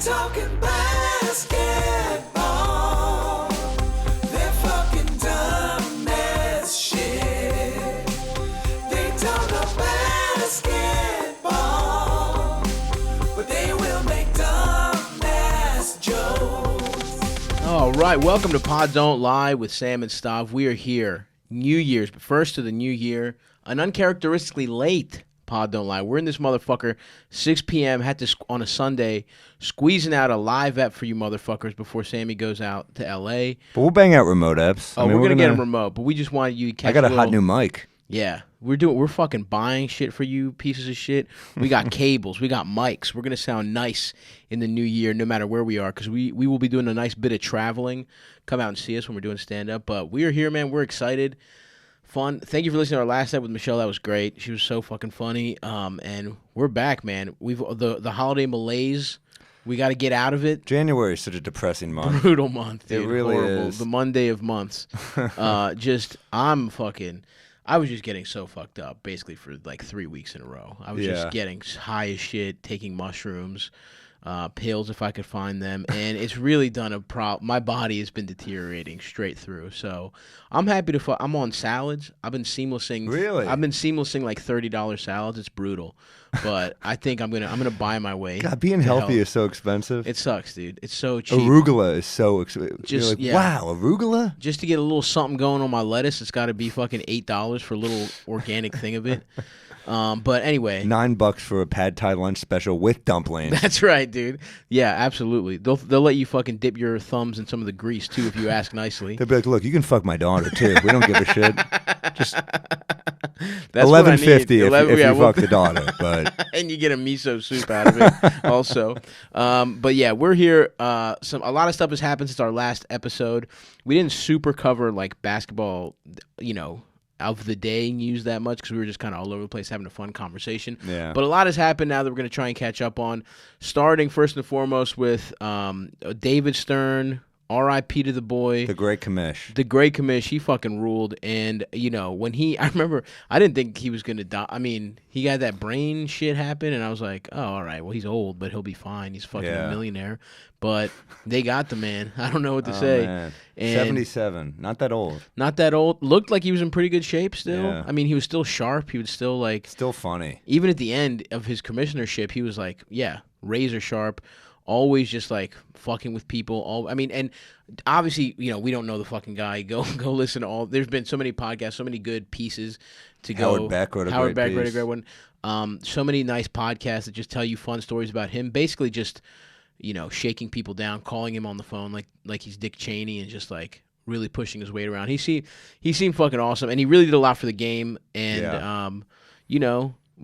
talking basketball. They're fucking dumb as shit. They don't know basketball, but they will make dumb ass jokes. All right, welcome to Pod Don't Lie with Sam and Stav. We are here, New Year's, but first to the new year, an uncharacteristically late Pod Don't Lie. We're in this motherfucker, 6 p.m., had to, on a Sunday, squeezing out a live ep for you motherfuckers before Sammy goes out to L.A. But we'll bang out remote eps. Oh, we're going to get him remote, but we just wanted you to catch I got a hot new mic. Yeah, we're fucking buying shit for you pieces of shit. We got cables, we got mics. We're going to sound nice in the new year no matter where we are because we will be doing a nice bit of traveling. Come out and see us when we're doing stand-up. But we are here, man. We're excited. Fun. Thank you for listening to our last episode with Michelle. That was great. She was so fucking funny. And we're back, man. We've the holiday malaise. We got to get out of it. January is such a depressing month. Brutal month, dude. It really Horrible. is. The Monday of months. I was just getting so fucked up basically for like 3 weeks in a row. I was just getting high as shit, taking mushrooms, pills if I could find them, and it's really done a my body has been deteriorating straight through. So I'm happy to. I'm on salads. I've been seamlessing. Really? I've been seamlessing like $30 salads. It's brutal, but I think I'm gonna buy my way. God, being healthy is so expensive. It sucks, dude. It's so cheap. Arugula is so expensive. Just You're like, wow, arugula? Just to get a little something going on my lettuce, it's got to be fucking $8 for a little organic thing of it. But anyway, $9 for a pad thai lunch special with dumplings. That's right, dude. Yeah, absolutely. They'll let you fucking dip your thumbs in some of the grease too if you ask nicely. They'll be like, look, you can fuck my daughter too. We don't give a shit. Just That's $11.50 if you well, fuck the daughter, but and you get a miso soup out of it also. But yeah, we're here. A lot of stuff has happened since our last episode. We didn't super cover like basketball, of the day news that much because we were just kind of all over the place having a fun conversation. Yeah. But a lot has happened now that we're going to try and catch up on. Starting first and foremost with David Stern, R.I.P. to the boy. the great commish. The great commish, he fucking ruled. And, when I remember, I didn't think he was going to die. I mean, he got that brain shit happen, and I was like, oh, all right, well, he's old, but he'll be fine. He's fucking a millionaire. But they got the man. I don't know what to say. Man. And 77. Not that old. Not that old. Looked like he was in pretty good shape still. Yeah. I mean, he was still sharp. He was still like... Still funny. Even at the end of his commissionership, he was like, razor sharp. Always just like fucking with people. And obviously, we don't know the fucking guy. Go listen to all. There's been so many podcasts, so many good pieces to go. Howard Beck wrote a great one. So many nice podcasts that just tell you fun stories about him. Basically, just shaking people down, calling him on the phone like he's Dick Cheney, and just like really pushing his weight around. He seemed fucking awesome, and he really did a lot for the game. And we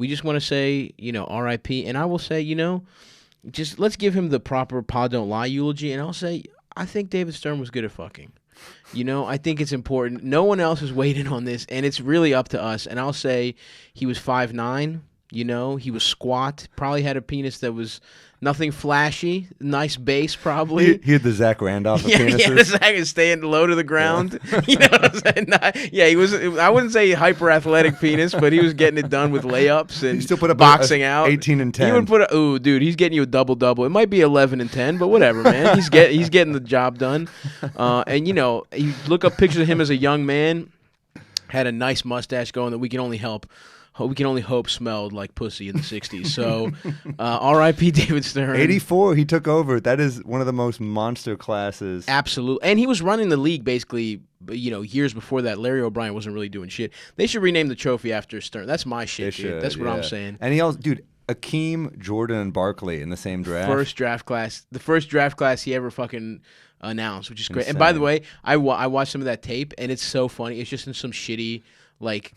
just want to say R.I.P. And I will say just let's give him the proper Pod Don't Lie eulogy, and I'll say I think David Stern was good at fucking. I think it's important. No one else is waiting on this, and it's really up to us. And I'll say he was 5'9". He was squat. Probably had a penis that was nothing flashy. Nice base, probably. He had the Zach Randolph of penises. Yeah, the Zach is staying low to the ground. Yeah. You know what I'm saying? He was. I wouldn't say hyper athletic penis, but he was getting it done with layups and he still put up boxing out. 18 and 10. He would put dude, he's getting you a double. It might be 11 and 10, but whatever, man. He's getting the job done. And you look up pictures of him as a young man. Had a nice mustache going that we can only hope smelled like pussy in the 60s. So, R.I.P. David Stern. 84, he took over. That is one of the most monster classes. Absolutely. And he was running the league basically, years before that. Larry O'Brien wasn't really doing shit. They should rename the trophy after Stern. That's my shit, dude. That's what I'm saying. And he also, dude, Akeem, Jordan, and Barkley in the same draft. The first draft class he ever fucking announced, which is great. Insane. And by the way, I watched some of that tape, and it's so funny. It's just in some shitty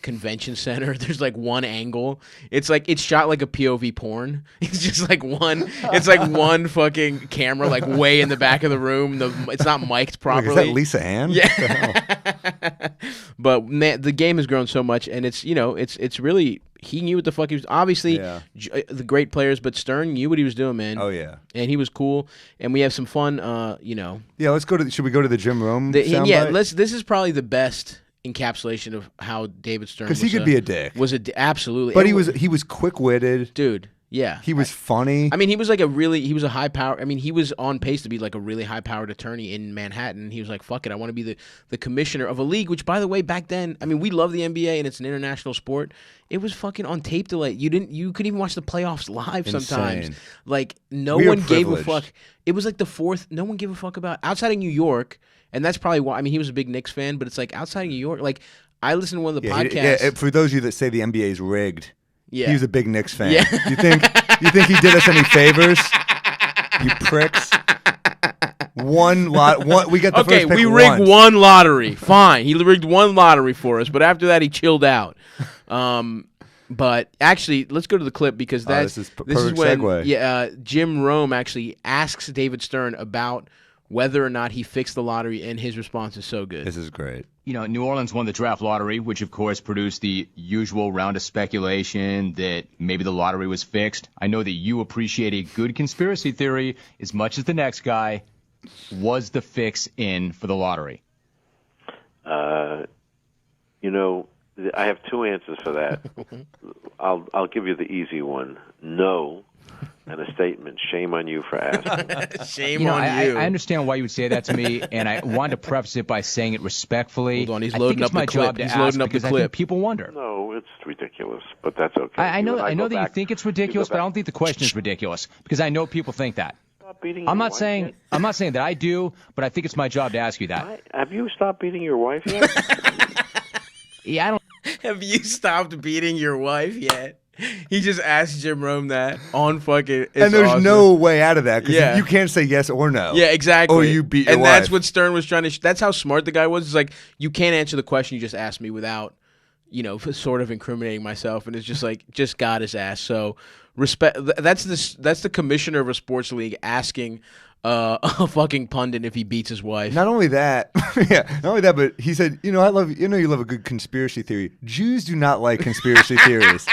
convention center. There's one angle. It's shot like a POV porn. It's just one fucking camera way in the back of the room. It's not mic'd properly. Is that Lisa Ann? Yeah. But man, the game has grown so much, and it's really, he knew what the fuck he was. Obviously, the great players, but Stern knew what he was doing, man. Oh yeah. And he was cool, and we have some fun. Yeah, let's go to. Should we go to the Jim Rome? This is probably the best encapsulation of how David Stern was. Because he could be a dick. Absolutely. But he was quick-witted. Dude, Yeah. He was funny. I mean, he was a high power. I mean, he was on pace to be like a really high powered attorney in Manhattan. He was like, fuck it, I want to be the commissioner of a league, which, by the way, back then, I mean, we love the NBA and it's an international sport. It was fucking on tape delay. You couldn't even watch the playoffs live sometimes. Insane. Like, no We are one gave a privileged. fuck. It was like the fourth, no one gave a fuck about, outside of New York, and that's probably why, I mean, he was a big Knicks fan, but it's like, outside of New York, like, I listened to one of the podcasts. For those of you that say the NBA is rigged, Yeah. he was a big Knicks fan. Yeah. You think he did us any favors? You pricks. We get the first pick we rigged once. one lottery. Fine. He rigged one lottery for us, but after that he chilled out. But actually, let's go to the clip because this is this is perfect when segue. Jim Rome actually asks David Stern about whether or not he fixed the lottery, and his response is so good. This is great. You know, New Orleans won the draft lottery, which of course produced the usual round of speculation that maybe the lottery was fixed. I know that you appreciate a good conspiracy theory as much as the next guy. Was the fix in for the lottery? I have two answers for that. I'll give you the easy one. No. And a statement. Shame on you for asking. Shame You know, on I you. understand why you would say that to me, and I wanted to preface it by saying it respectfully. Hold on, he's I loading think it's up the my clip. job to He's ask loading up the because I clip. think people wonder. No, it's ridiculous, but that's okay. I know You and I know go that you back- think it's ridiculous, but I don't think the question is ridiculous because I know people think that. Stop beating I'm your not wife saying yet? I'm not saying that I do, but I think it's my job to ask you that. Have you stopped beating your wife yet? Yeah, I don't. Have you stopped beating your wife yet? He just asked Jim Rome that on fucking. And there's no way out of that because Yeah. you can't say yes or no. Yeah, exactly. Or you beat your and that's wife. what Stern was trying to. That's how smart the guy was. It's like you can't answer the question you just asked me without, sort of incriminating myself, and it's just like just got his ass. So respect. That's the commissioner of a sports league asking a fucking pundit if he beats his wife. Not only that, but he said, you love a good conspiracy theory. Jews do not like conspiracy theories.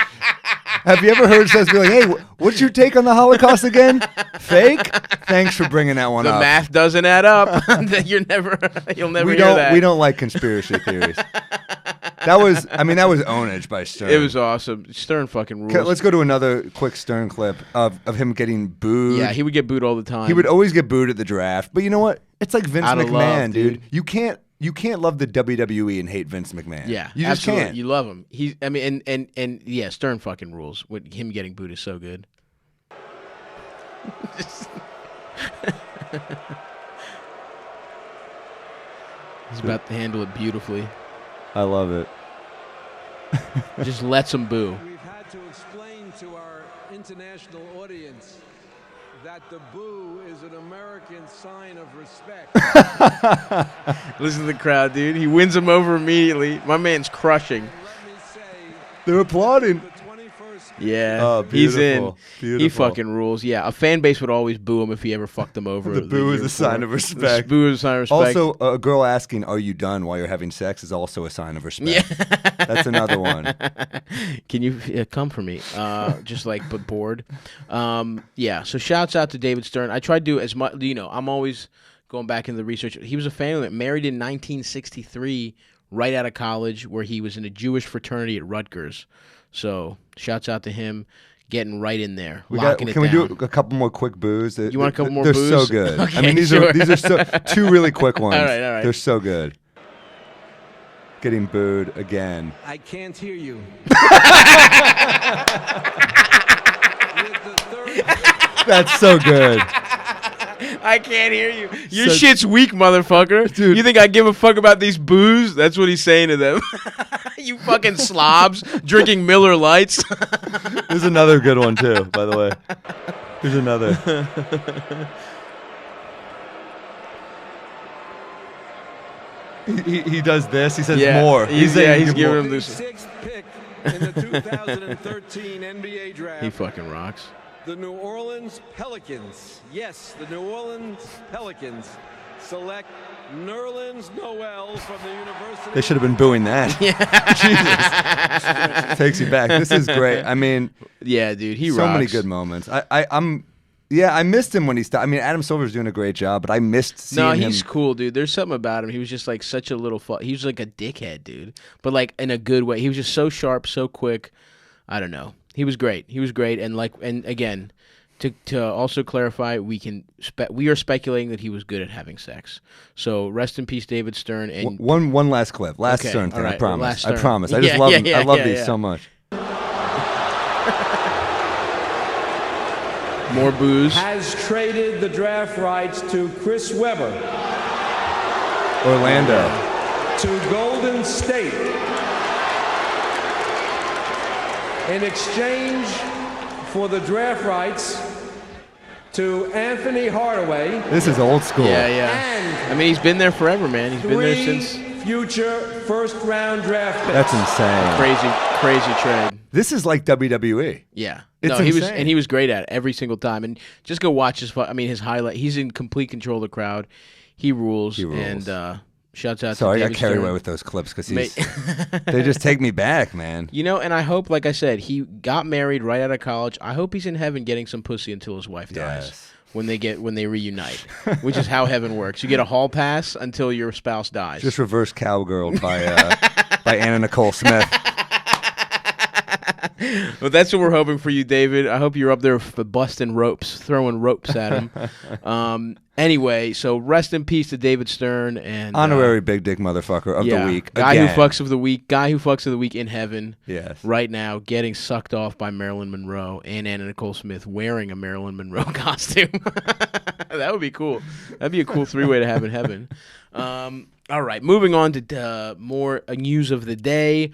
Have you ever heard us be like, hey, what's your take on the Holocaust again? Fake? Thanks for bringing that one The up. math doesn't add up. You'll never we hear that. We don't like conspiracy theories. That was ownage by Stern. It was awesome. Stern fucking rules. Okay, let's go to another quick Stern clip of him getting booed. Yeah, he would get booed all the time. He would always get booed at the draft. But you know what? It's like Vince Out of McMahon, love, dude. You can't love the WWE and hate Vince McMahon. Yeah, you just absolutely. can't. You love him. And yeah, Stern fucking rules. With him getting booed is so good. He's about to handle it beautifully. I love it. Just lets him boo. We've had to explain to our international audience that the boo is an American sign of respect. Listen to the crowd, dude. He wins him over immediately. My man's crushing. Let me say, They're applauding. the 21st Yeah, Oh, he's in. beautiful. He Beautiful. fucking rules. Yeah, a fan base would always boo him if he ever fucked them over. The boo is year a sign before. of respect. The boo is a sign of respect. Also, a girl asking, "Are you done?" while you're having sex is also a sign of respect. That's another one. Can you come for me? Just like, but bored. Yeah. So shouts out to David Stern. I tried to do as much. I'm always going back into the research. He was a family man, married in 1963, right out of college, where he was in a Jewish fraternity at Rutgers. So shouts out to him. Getting right in there, locking it Can we down. do a couple more quick boos? You want a couple more They're boos? so good. Okay, I mean, these sure. are so two really quick ones. All right. They're so good. Getting booed again. I can't hear you. With the third That's so good. I can't hear you. Your So- shit's weak, motherfucker. Dude. You think I give a fuck about these boos? That's what he's saying to them. You fucking slobs drinking Miller Lights. There's another good one too, by the way. Here's another. He does this. He says more. He's saying giving more. him this. sixth pick in the 2013 NBA draft. He fucking rocks. The New Orleans Pelicans. Yes, the New Orleans Pelicans select Nerlens Noel from the University. They should have been booing that. Jesus. Takes you back. This is great. I mean, Yeah, dude, he so rocks. many good moments. I missed him when he stopped. I mean, Adam Silver's doing a great job, but I missed seeing No, him. he's cool, dude. There's something about him. He was just like such a little he was like a dickhead, dude. But like in a good way. He was just so sharp, so quick. I don't know. He was great. He was great, and again, to also clarify, we are speculating that he was good at having sex. So rest in peace, David Stern. And one last clip, last Okay, Stern thing. all right, I promise. last I Stern. promise. I just love them. I love these so much. More booze. Has traded the draft rights to Chris Webber Orlando. to Golden State in exchange for the draft rights to Anthony Hardaway. This is old school. Yeah. And I mean, he's been there forever, man. He's been there 3 since. future first-round draft picks. That's insane. Crazy trade. This is like WWE. Yeah. It's insane. he was great at it every single time. And just go watch his highlight. He's in complete control of the crowd. He rules. He rules. And shouts out Sorry, to I David got carried Stern. away with those clips because they just take me back, man. And I hope, like I said, he got married right out of college. I hope he's in heaven getting some pussy until his wife dies. Yes. When they reunite, which is how heaven works. You get a hall pass until your spouse dies. Just reverse cowgirl by Anna Nicole Smith. Well, that's what we're hoping for you, David. I hope you're up there busting ropes, throwing ropes at him. Anyway, so rest in peace to David Stern and Honorary big dick motherfucker of the week. Guy again. who fucks of the week. Guy who fucks of the week in heaven. Yes. Right now, getting sucked off by Marilyn Monroe and Anna Nicole Smith wearing a Marilyn Monroe costume. That would be cool. That'd be a cool 3-way to have in heaven. All right, moving on to more news of the day.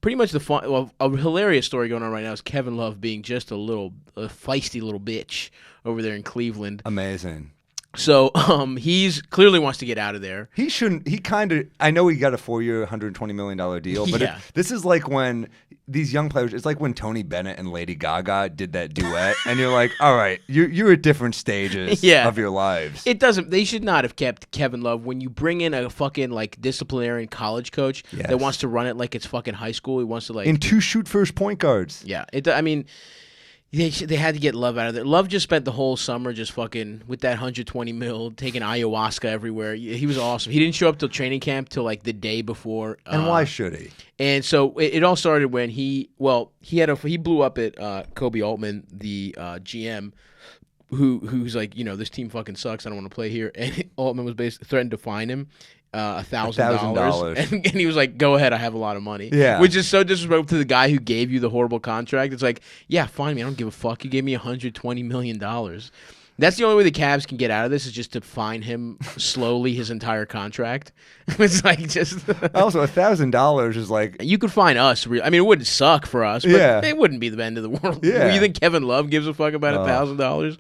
Pretty much a hilarious story going on right now is Kevin Love being just a feisty little bitch over there in Cleveland. Amazing. So he's clearly wants to get out of there. He shouldn't. He kind of. I know he got a 4-year, $120 million deal, but Yeah. this is like when these young players. It's like when Tony Bennett and Lady Gaga did that duet, and you're like, all right, you're at different stages of your lives. It doesn't. They should not have kept Kevin Love when you bring in a fucking disciplinarian college coach that wants to run it like it's fucking high school. He wants to and 2 shoot first point guards. Yeah. I mean. They had to get Love out of there. Love just spent the whole summer just fucking with that 120 mil, taking ayahuasca everywhere. He was awesome. He didn't show up till training camp till the day before. And why should he? And so it all started when he blew up at Kobe Altman, the GM, who's like, this team fucking sucks. I don't want to play here. And Altman was basically threatened to fine him. $1,000, and he was like, "Go ahead, I have a lot of money." Yeah, which is so disrespectful to the guy who gave you the horrible contract. It's like, yeah, fine me, I don't give a fuck. You gave me $120 million. That's the only way the Cavs can get out of this is just to fine him slowly his entire contract. It's like just also $1,000 is like you could fine us. I mean, it wouldn't suck for us, but it wouldn't be the end of the world. Yeah. You think Kevin Love gives a fuck about $1,000?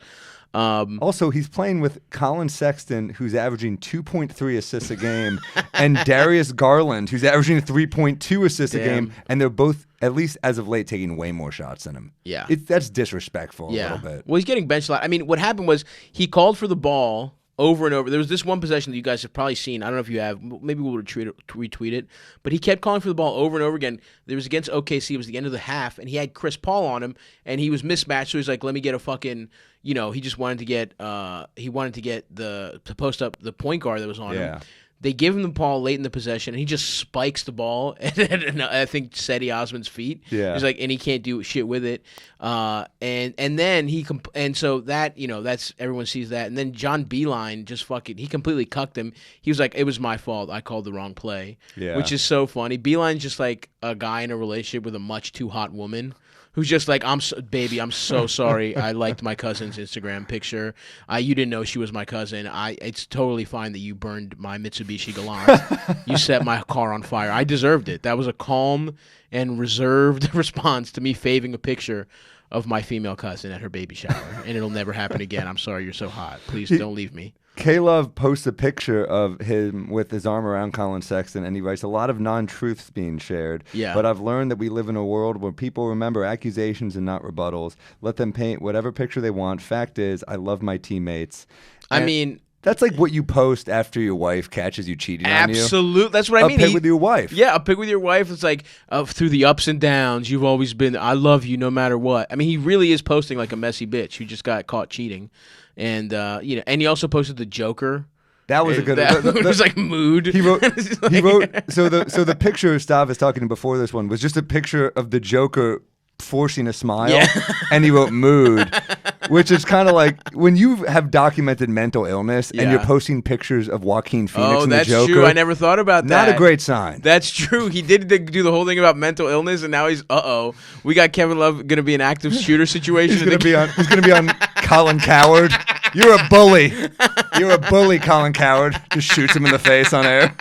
Also, he's playing with Colin Sexton, who's averaging 2.3 assists a game, and Darius Garland, who's averaging 3.2 assists a game, and they're both, at least as of late, taking way more shots than him. Yeah. That's disrespectful a little bit. Well, he's getting benched a lot. I mean, what happened was he called for the ball over and over. There was this one possession that you guys have probably seen. I don't know if you have. Maybe we'll retweet it. But he kept calling for the ball over and over again. It was against OKC. It was the end of the half, and he had Chris Paul on him, and he was mismatched. So he's like, "Let me get a fucking." He just wanted to get. To post up the point guard that was on him. They give him the ball late in the possession, and he just spikes the ball at I think Cedi Osman's feet. Yeah, he's like, and he can't do shit with it. And then so that that's everyone sees that, and then John Beilein just he completely cucked him. He was like, it was my fault. I called the wrong play. Yeah, which is so funny. Beilein's just like a guy in a relationship with a much too hot woman. Who's just like, I'm so sorry. I liked my cousin's Instagram picture. You didn't know she was my cousin. It's totally fine that you burned my Mitsubishi Galant. You set my car on fire. I deserved it. That was a calm and reserved response to me faving a picture of my female cousin at her baby shower. And it'll never happen again. I'm sorry you're so hot. Please don't leave me. K-Love posts a picture of him with his arm around Colin Sexton, and he writes, a lot of non-truths being shared. Yeah. But I've learned that we live in a world where people remember accusations and not rebuttals. Let them paint whatever picture they want. Fact is, I love my teammates. I mean... That's like what you post after your wife catches you cheating on you. Absolutely. That's what I mean. A pic with your wife. Yeah, a pic with your wife. It's like, through the ups and downs, you've always been, I love you no matter what. I mean, he really is posting like a messy bitch who just got caught cheating. And, and he also posted the Joker. That was a good. It was like mood. He wrote. So the picture Stav is talking before this one was just a picture of the Joker forcing a smile, and he wrote mood, which is kind of like when you have documented mental illness and you're posting pictures of Joaquin Phoenix and the Joker. Oh, that's true. I never thought about that. Not a great sign. That's true. He did do the whole thing about mental illness, and now he's we got Kevin Love going to be an active shooter situation. He's going to be on Colin Coward. You're a bully. You're a bully, Colin Coward. Just shoots him in the face on air.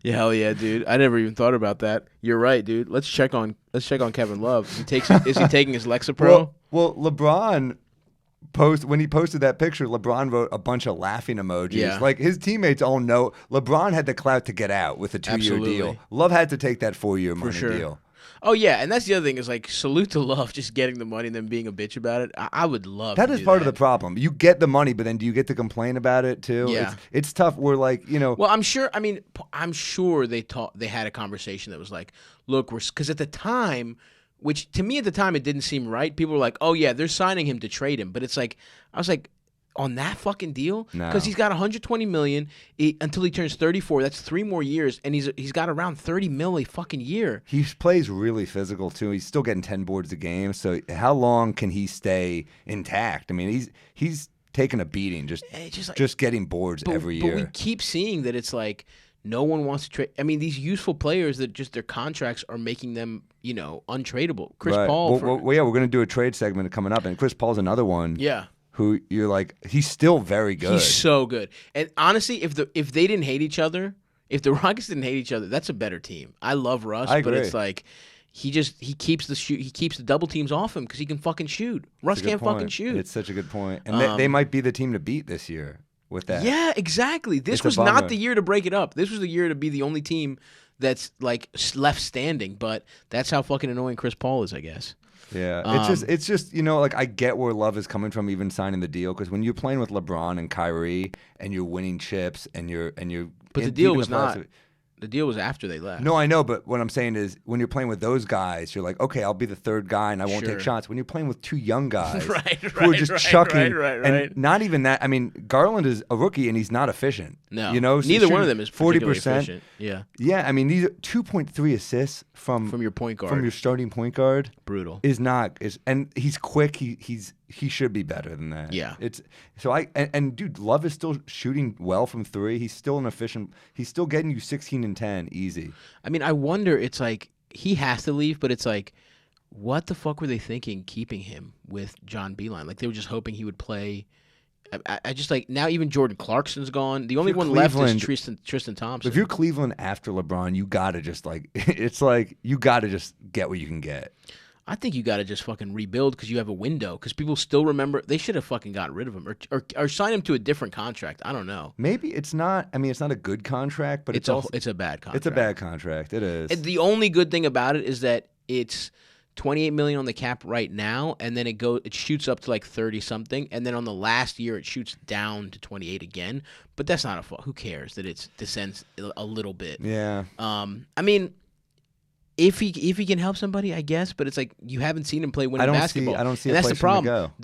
Yeah, hell yeah, dude. I never even thought about that. You're right, dude. Let's check on Kevin Love. Is he taking his Lexapro? Well, LeBron when he posted that picture, LeBron wrote a bunch of laughing emojis. Yeah. Like his teammates all know LeBron had the clout to get out with a 2-year deal. Love had to take that 4-year money deal. Oh yeah, and that's the other thing is like salute to Love just getting the money and then being a bitch about it. I would love that to is do part that. of the problem. You get the money, but then do you get to complain about it too? Yeah. It's tough. We're like, Well, I'm sure they had a conversation that was like, look, because at the time, which to me at the time it didn't seem right. People were like, oh yeah, they're signing him to trade him, but it's like I was like, on that fucking deal, because he's got $120 million until he turns 34. That's 3 more years, and he's got around $30 million a fucking year. He plays really physical too. He's still getting 10 boards a game. So how long can he stay intact? I mean, he's taking a beating just getting boards every year. But we keep seeing that it's like no one wants to trade. I mean, these useful players that just their contracts are making them untradeable. Chris Paul. We're going to do a trade segment coming up, and Chris Paul's another one. Yeah. Who you're like, he's still very good. He's so good. And honestly, if they didn't hate each other, if the Rockets didn't hate each other, that's a better team. I love Russ, but it's like he keeps the double teams off him because he can fucking shoot. Russ can't fucking shoot. It's such a good point. And they might be the team to beat this year with that. Yeah, exactly. This was not the year to break it up. This was the year to be the only team that's like left standing. But that's how fucking annoying Chris Paul is, I guess. Yeah, it's just like I get where Love is coming from, even signing the deal, because when you're playing with LeBron and Kyrie and you're winning chips and you're. But the deal was not. The deal was after they left. No, I know, but what I'm saying is when you're playing with those guys, you're like, okay, I'll be the third guy and I won't take shots. When you're playing with 2 young guys who are just chucking, and not even that. I mean, Garland is a rookie and he's not efficient. No, so neither one of them is 40%. Efficient. Yeah, yeah. I mean, these are 2.3 assists from your point guard, from your starting point guard. Brutal And he's quick. He should be better than that. Yeah. And dude, Love is still shooting well from 3. He's still an efficient. He's still getting you 16 and 10 easy. I mean, I wonder. It's like he has to leave, but it's like, what the fuck were they thinking keeping him with John Beilein? Like they were just hoping he would play. I just like now even Jordan Clarkson's gone. The only one left is Tristan Thompson. If you're Cleveland after LeBron, you gotta just it's like you gotta just get what you can get. I think you got to just fucking rebuild because you have a window. Because people still remember they should have fucking got rid of him or sign him to a different contract. I don't know. Maybe it's not. I mean, it's not a good contract, but it's a bad contract. It's a bad contract. It is. And the only good thing about it is that it's $28 million on the cap right now, and then it shoots up to like 30 something, and then on the last year it shoots down to 28 again. But that's not who cares that it descends a little bit. Yeah. I mean. If he can help somebody, I guess, but it's like you haven't seen him play winning basketball. I don't see. And a that's place the problem. For him to go.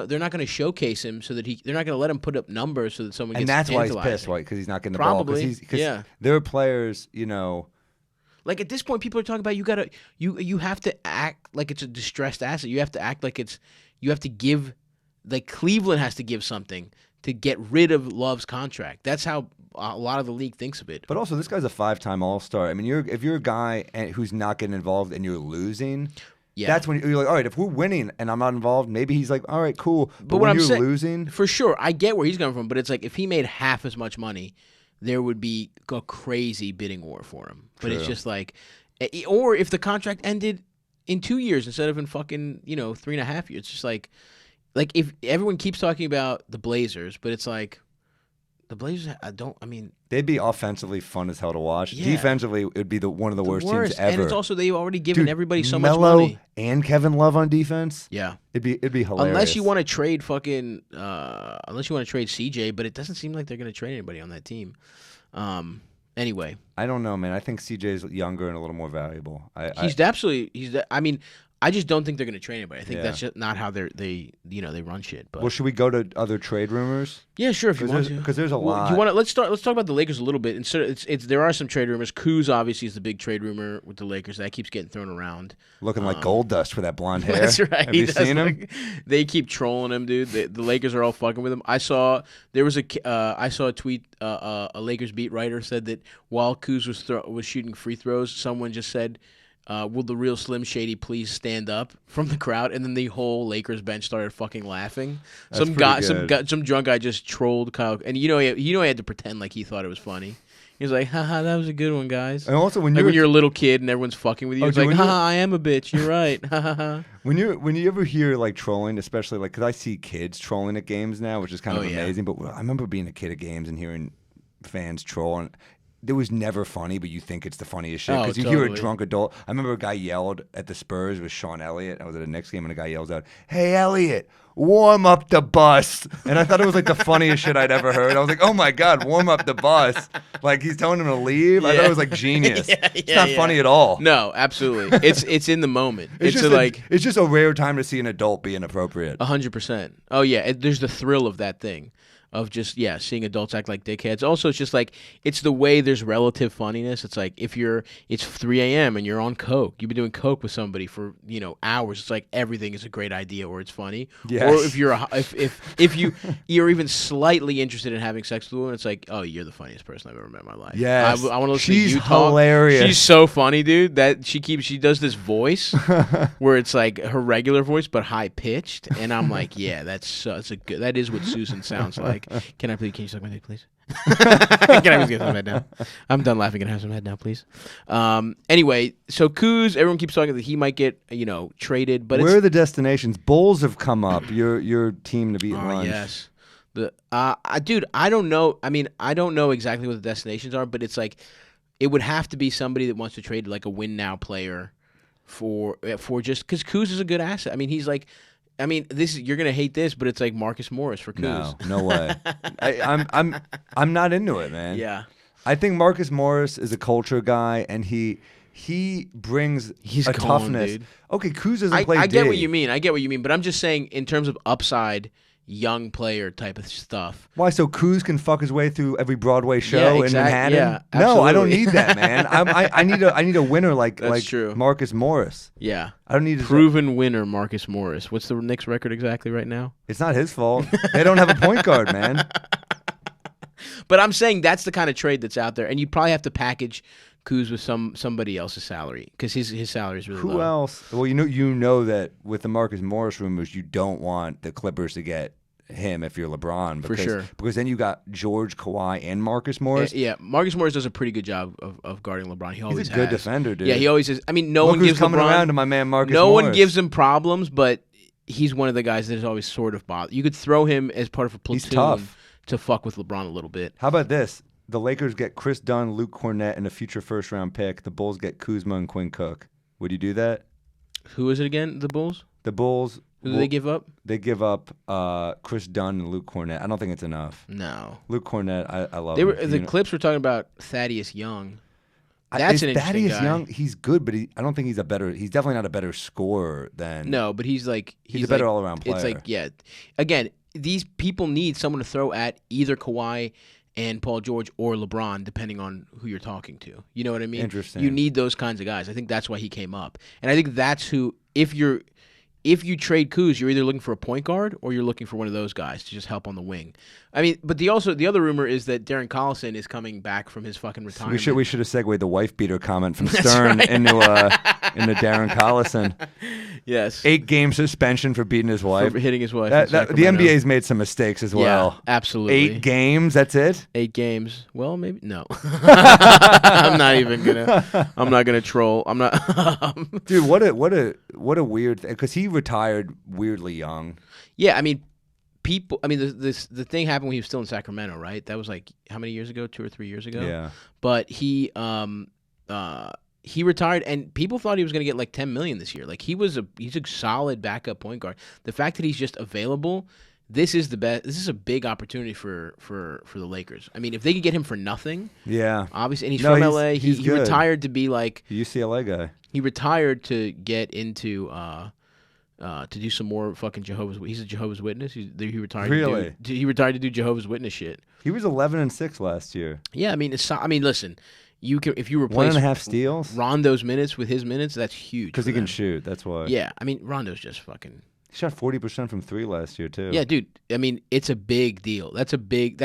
They're not gonna showcase him so that they're not gonna let him put up numbers so that someone gets. And that's why he's pissed, right? Because he's not getting the ball. Because there are players, Like at this point, people are talking about you have to act like it's a distressed asset. You have to act like you have to give, like Cleveland has to give something to get rid of Love's contract. That's how a lot of the league thinks of it. But also, this guy's a 5-time All-Star. I mean, if you're a guy who's not getting involved and you're losing, that's when you're like, all right, if we're winning and I'm not involved, maybe he's like, all right, cool. But when you're losing, for sure, I get where he's coming from. But it's like if he made half as much money, there would be a crazy bidding war for him. But it's just like, or if the contract ended in 2 years instead of in fucking 3.5 years, it's just like if everyone keeps talking about the Blazers, but it's like. The Blazers, they'd be offensively fun as hell to watch. Yeah. Defensively, it would be one of the worst teams ever. And it's also they've already given everybody so much money. And Kevin Love on defense. Yeah, it'd be hilarious. Unless you want to trade CJ, but it doesn't seem like they're going to trade anybody on that team. Anyway, I don't know, man. I think CJ's younger and a little more valuable. I just don't think they're going to trade anybody. I think Yeah. that's just not how they run shit. But Well, should we go to other trade rumors? yeah, sure, if you want to. Because there's a Well, lot. you want to let's talk about the Lakers a little bit. There are some trade rumors. Kuz obviously is the big trade rumor with the Lakers that keeps getting thrown around. Looking like gold dust for that blonde hair. That's right. Have you That's seen him? like- they keep trolling him, dude. The Lakers are all fucking with him. I saw a tweet. A Lakers beat writer said that while Kuz was shooting free throws, someone just said, "Will the real Slim Shady please stand up?" from the crowd, and then the whole Lakers bench started fucking laughing. That's pretty good. Some drunk guy just trolled Kyle, and he had to pretend like he thought it was funny. He was like, "Haha, that was a good one, guys." And also, when Like when you're a little kid and everyone's fucking with you, Oh, it's dude, like, when you're- "Haha, I am a bitch. You're right." when you ever hear like trolling, especially like because I see kids trolling at games now, which is kind of Oh, yeah. amazing. But I remember being a kid at games and hearing fans troll, and it was never funny, but you think it's the funniest shit Oh, because you hear a totally. drunk adult. I remember a guy yelled at the Spurs with Sean Elliott. I was at a Knicks game and a guy yells out, "Hey Elliott, warm up the bus," and I thought it was like the funniest shit I'd ever heard. I was like, "Oh my god, warm up the bus!" Like he's telling him to leave. I thought it was like genius. It's not funny at all. No, absolutely. It's in the moment. It's just like it's just a rare time to see an adult be inappropriate. 100%. Oh yeah, there's the thrill of that thing. Of just seeing adults act like dickheads. Also, it's just like it's the way there's relative funniness. It's like if it's 3 a.m. and you're on coke, you've been doing coke with somebody for hours. It's like everything is a great idea or it's funny. Yes. Or if you're even slightly interested in having sex with a woman, it's like, oh, you're the funniest person I've ever met in my life. Yes. I want to listen She's to you talk. hilarious. She's so funny, dude. That she does this voice where it's like her regular voice but high pitched, and I'm like, yeah, that's a good. That is what Susan sounds like. Can you suck my dick, please? Can I get some head down? I'm done laughing. Can I have some head now, please? Anyway, so Kuz, everyone keeps talking that he might get traded, but where are the destinations? Bulls have come up. Your team to beat lunch. yes. Dude, I don't know. I mean, I don't know exactly what the destinations are, but it's like it would have to be somebody that wants to trade like a win now player for just because Kuz is a good asset. I mean, he's like. I mean, you're gonna hate this, but it's like Marcus Morris for Kuz. No way. I'm not into it, man. Yeah. I think Marcus Morris is a culture guy, and he brings He's a gone, toughness. dude. Okay, Kuz doesn't play. I get what D. you mean. I get what you mean, but I'm just saying in terms of upside, young player type of stuff. Why? So Kuz can fuck his way through every Broadway show Yeah, in Manhattan? yeah, no, I don't absolutely. need that, man. I need a winner like true. Marcus Morris. Yeah. I don't need Proven winner, Marcus Morris. What's the Knicks record exactly right now? It's not his fault. They don't have a point guard, man. But I'm saying that's the kind of trade that's out there, and you'd probably have to package Kuz with somebody else's salary because his salary is really low. Who else? Well, you know that with the Marcus Morris rumors, you don't want the Clippers to get him if you're LeBron. Because, sure. Because then you got George, Kawhi, and Marcus Morris. Yeah, Marcus Morris does a pretty good job of guarding LeBron. He always He's a good has. defender, dude. Yeah, he always is. I mean, no Look one who's gives coming LeBron, around to my man Marcus No Morris. one gives him problems, but he's one of the guys that is always sort of bothered. You could throw him as part of a platoon He's tough. to fuck with LeBron a little bit. How about this? The Lakers get Chris Dunn, Luke Cornett, and a future first-round pick. The Bulls get Kuzma and Quinn Cook. Would you do that? Who is it again? The Bulls? The Bulls. Who do they give up? They give up Chris Dunn and Luke Cornett. I don't think it's enough. No. Luke Cornett, I love They him. were the Clips were talking about Thaddeus Young. Is That's an interesting Thaddeus guy. Young, he's good, but I don't think he's he's definitely not a better scorer than. No, but he's a better like, all-around player. It's like, yeah. Again, these people need someone to throw at either Kawhi and Paul George or LeBron, depending on who you're talking to. You know what I mean? Interesting. You need those kinds of guys. I think that's why he came up. And I think that's who, if you trade Kuz, you're either looking for a point guard or you're looking for one of those guys to just help on the wing. I mean, but the other rumor is that Darren Collison is coming back from his fucking retirement. We should have segued the wife beater comment from Stern into Darren Collison. Yes. 8-game suspension for beating his wife. For hitting his wife. The in Sacramento. NBA's made some mistakes as well. Yeah, absolutely. 8 games, that's it? 8 games. Well, maybe no. I'm not gonna troll. I'm not. Dude, what a weird thing, because he retired weirdly young. Yeah, I mean, the thing happened when he was still in Sacramento, right? That was like how many years ago? 2 or 3 years ago. Yeah. But he retired, and people thought he was going to get like $10 million this year. Like he's a solid backup point guard. The fact that he's just available, this is the best. This is a big opportunity for the Lakers. I mean, if they could get him for nothing, Yeah. obviously, and he's No, from LA. he's He good. retired to be like UCLA guy. he retired to get into to do some more fucking Jehovah's. He's a Jehovah's Witness. He retired. Really? He retired to do Jehovah's Witness shit. He was 11-6 last year. Yeah, I mean, listen, you can if you replace 1.5 steals. Rondo's minutes with his minutes, that's huge. Because for he can them. shoot. That's why. Yeah, I mean, Rondo's just fucking. He shot 40% from 3 last year too. Yeah, dude. I mean, it's a big deal. That's a big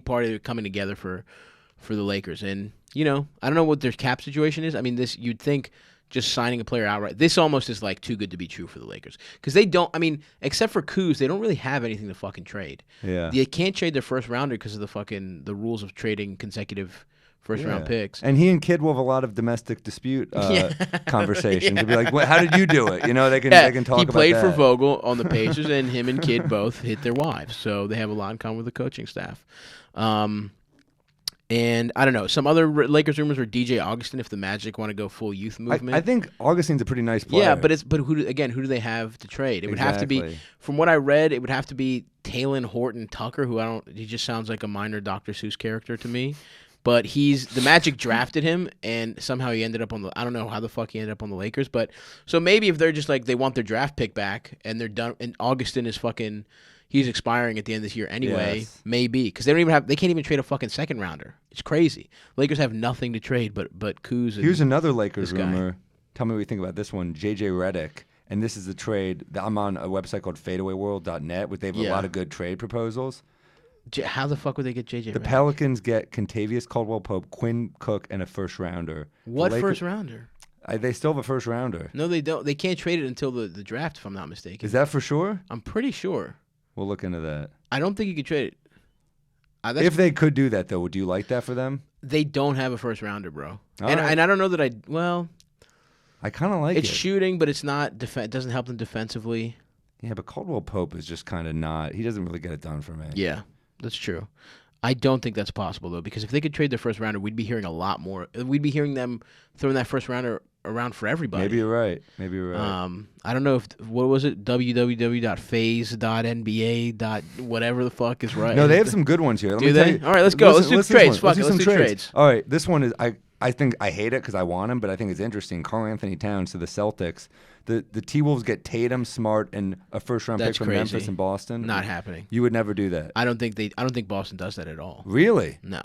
part of it coming together for the Lakers. And I don't know what their cap situation is. I mean, this you'd think just signing a player outright. This almost is like too good to be true for the Lakers because they don't. I mean, except for Kuz, they don't really have anything to fucking trade. Yeah. They can't trade their first rounder because of the rules of trading consecutive first round picks. And he and Kid will have a lot of domestic dispute conversations. They'll be like, "How did you do it?" They can they can talk he about played that. for Vogel on the Pacers, and him and Kid both hit their wives, so they have a lot in common with the coaching staff. And I don't know. Some other Lakers rumors were DJ Augustin if the Magic want to go full youth movement. I think Augustine's a pretty nice player. Yeah, but who do they have to trade? It would have to be, Exactly. from what I read, it would have to be Talon Horton Tucker, who he just sounds like a minor Dr. Seuss character to me. But the Magic drafted him, and somehow he ended up I don't know how the fuck he ended up on the Lakers. But so maybe if they're just like they want their draft pick back and they're done, and Augustin is fucking. He's expiring at the end of this year anyway. Yes. Maybe because they can't even trade a fucking second rounder. It's crazy. Lakers have nothing to trade but Kuz. And Here's another Lakers this guy. rumor. Tell me what you think about this one. JJ Redick, and this is the trade. I'm on a website called fadeawayworld.net, where they have a lot of good trade proposals. How the fuck would they get JJ? The Redick? Pelicans get Kentavious Caldwell-Pope, Quinn Cook, and a first rounder. What The Lakers- first rounder? They still have a first rounder. No, they don't. They can't trade it until the draft, if I'm not mistaken. Is that for sure? I'm pretty sure. We'll look into that. I don't think you could trade it. If they could do that, though, would you like that for them? They don't have a first rounder, bro. All And right. I don't know that I kind of like it's it. shooting, but it's not. It doesn't help them defensively. Yeah, but Caldwell-Pope is just kind of not. He doesn't really get it done for me. Yeah, that's true. I don't think that's possible though, because if they could trade their first rounder, we'd be hearing a lot more. We'd be hearing them throwing that first rounder around for everybody. Maybe you're right. I don't know what was it? www.phase.nba. Whatever the fuck is right. No, they have some good ones here. Let Do me tell they? you- All right, let's go. Let's do this trades. one. Fuck it, some let's do trades. All right, this one is I think I hate it because I want him, but I think it's interesting. Karl-Anthony Towns to the Celtics. The T-Wolves get Tatum, Smart, and a first-round pick That's from crazy. Memphis and Boston. Not happening. You would never do that. I don't think Boston does that at all. Really? No.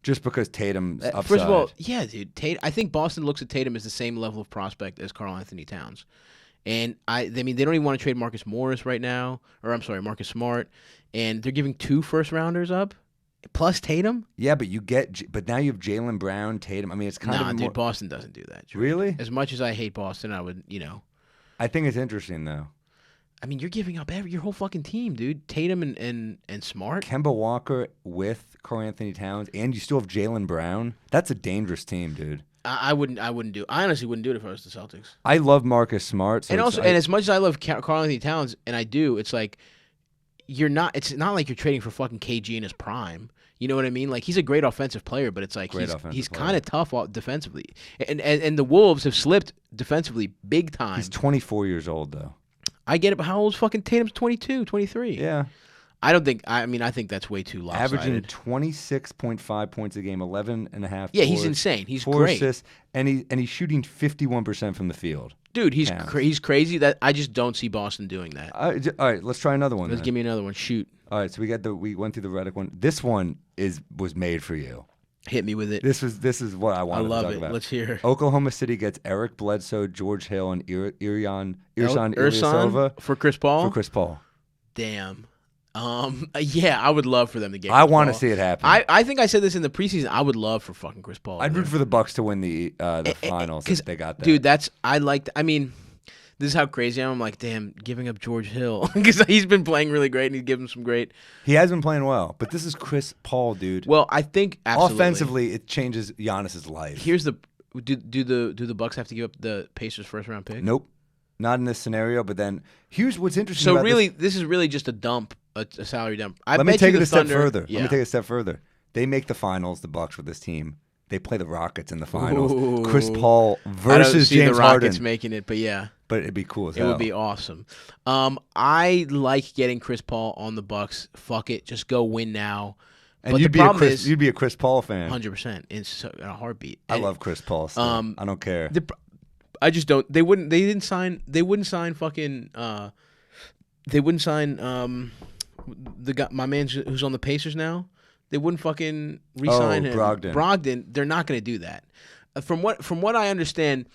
Just because Tatum's upside. First of all, yeah, dude. I think Boston looks at Tatum as the same level of prospect as Karl-Anthony Towns. And they don't even want to trade Marcus Morris right now, or I'm sorry, Marcus Smart, and they're giving 2 first-rounders up plus Tatum. Yeah, but but now you have Jaylen Brown, Tatum. I mean, it's kind Nah, of dude, more, Boston doesn't do that. Jordan. Really? As much as I hate Boston, I would, I think it's interesting though. I mean, you're giving up your whole fucking team, dude. Tatum and Smart. Kemba Walker with Karl-Anthony Towns, and you still have Jaylen Brown. That's a dangerous team, dude. I wouldn't do. I honestly wouldn't do it if I was the Celtics. I love Marcus Smart, so And it's- also, and as much as I love Karl-Anthony Towns, and I do, it's like you're not. It's not like you're trading for fucking KG in his prime. You know what I mean? Like he's a great offensive player, but it's like Great he's offensive player. kind of tough defensively, and the Wolves have slipped defensively big time. he's 24 years old though. I get it, but how old is fucking Tatum's 22, 23? Yeah. I don't think. I mean, I think that's way too lopsided. Averaging 26.5 points a game, 11.5. Yeah, he's boards, insane. He's 4 great. assists, and he's shooting 51% from the field. Dude, he's Towns. he's crazy. That I just don't see Boston doing that. All right, let's try another one. Let's then. give me another one. Shoot, All right, so we went through the Redick one. This one was made for you. hit me with it. This is what I I wanted love to talk it. about. Let's hear. Oklahoma City gets Eric Bledsoe, George Hill, and Ersan Ersan Ilyasova for Chris Paul. for Chris Paul. Damn. Yeah, I would love for them to get. I Chris want to Paul. see it happen. I think I said this in the preseason. I would love for fucking Chris Paul. I'd root for the Bucks to win the finals because if they got that. Dude, I mean, this is how crazy I am. I'm like, damn, giving up George Hill because he's been playing really great and he's given some great. He has been playing well, but this is Chris Paul, dude. Well, I think absolutely. Offensively, it changes Giannis's life. Here's the do the Bucks have to give up the Pacers' first round pick? Nope, not in this scenario. But then here's what's interesting. So about really, this. this is really just a dump, a salary dump. Let me bet take you it the a step Thunder- further. Yeah. Let me take it a step further. They make the finals, the Bucks, with this team. They play the Rockets in the finals. Ooh. Chris Paul I don't versus see James the Rockets Harden. making it, but yeah. But it'd be cool as It hell. would be awesome. I like getting Chris Paul on the Bucks. Fuck it, just go win now. And but you'd the be a problem Chris. You'd be a Chris Paul fan. 100% in a heartbeat. I And love Chris Paul. Still. I don't care. I just don't. They wouldn't. They didn't sign. They wouldn't sign fucking. They wouldn't sign the guy, my man who's on the Pacers now. They wouldn't fucking re-sign him. Brogdon. They're not going to do that. From what I understand,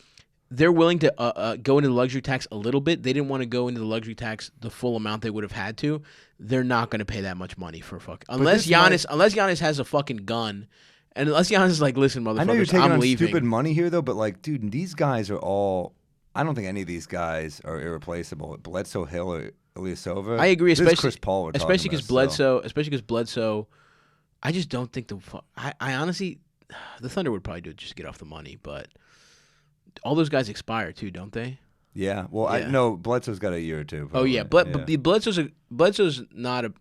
they're willing to go into the luxury tax a little bit. They didn't want to go into the luxury tax the full amount they would have had to. They're not going to pay that much money for unless Giannis has a fucking gun, and unless Giannis is like, listen, motherfuckers, I know you're taking I'm on leaving. stupid money here, though. But like, dude, these guys are all. I don't think any of these guys are irreplaceable. Bledsoe, Hill, or Ilyasova. I agree, This is especially Chris Paul. We're especially talking because about, Bledsoe. I just don't think I honestly, the Thunder would probably do it just to get off the money, but all those guys expire too, don't they? Yeah. Well, Yeah. I know Bledsoe's got a year or two. Oh Probably. yeah, but Bledsoe's not a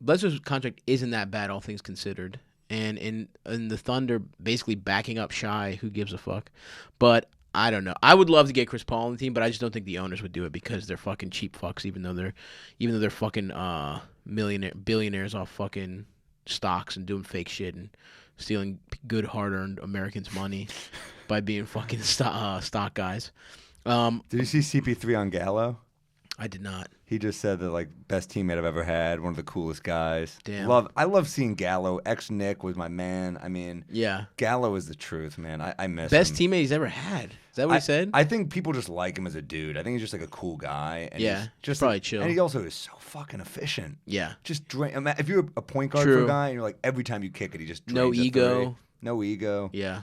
Bledsoe's contract isn't that bad, all things considered. And in the Thunder basically backing up Shai, who gives a fuck? But I don't know. I would love to get Chris Paul on the team, but I just don't think the owners would do it because they're fucking cheap fucks. Even though they're fucking billionaires off fucking stocks and doing fake shit and stealing good hard-earned Americans' money by being fucking stock guys. Did you see CP3 on Gallo? I did not. He just said that like best teammate I've ever had, one of the coolest guys. Damn. I love seeing Gallo. Ex-Nick was my man. I mean, Yeah. Gallo is the truth, man. I miss Best him. teammate he's ever had. Is that what he said? I think people just like him as a dude. I think he's just like a cool guy. And Yeah, he's just probably like, chill. And he also is so fucking efficient. Yeah. Just if you're a point guard for True. a guy, and you're like every time you kick it, he just No drains a ego. three. No ego. Yeah.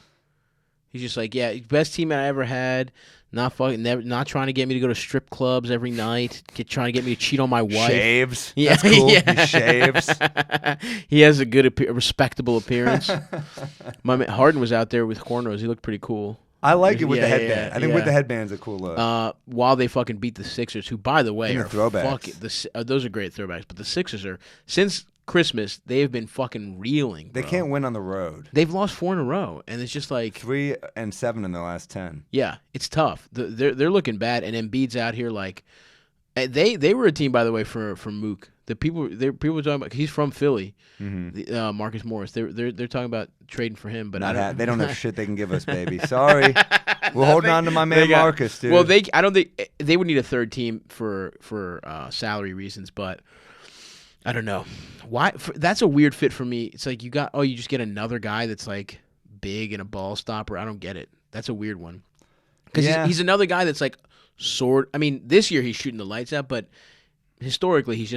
He's just like, yeah, best teammate I ever had. Not trying to get me to go to strip clubs every night. Trying to get me to cheat on my wife. Shaves. Yeah, That's cool. yeah. He shaves. He has a respectable appearance. My man Harden was out there with cornrows. He looked pretty cool. I like it with Yeah, the headband. yeah, I think yeah. with the headband's a cool look. While they fucking beat the Sixers, who, by the way, And the are throwbacks. those are great throwbacks. But the Sixers are, since Christmas, they have been fucking reeling. They bro. can't win on the road. They've lost 4 in a row, and it's just like 3 and 7 in the last 10. yeah, it's tough. They're looking bad, and Embiid's out here like they were a team, by the way, for Mook. The people were talking about, 'cause he's from Philly, Marcus Morris. They're talking about trading for him, but They don't have shit they can give us, baby. Sorry, we're holding on to my man Marcus, dude. Well, I don't think they would need a third team for salary reasons, but I don't know why. That's a weird fit for me. It's like you just get another guy that's like big and a ball stopper. I don't get it. That's a weird one because he's another guy that's like I mean, this year he's shooting the lights out, but historically he's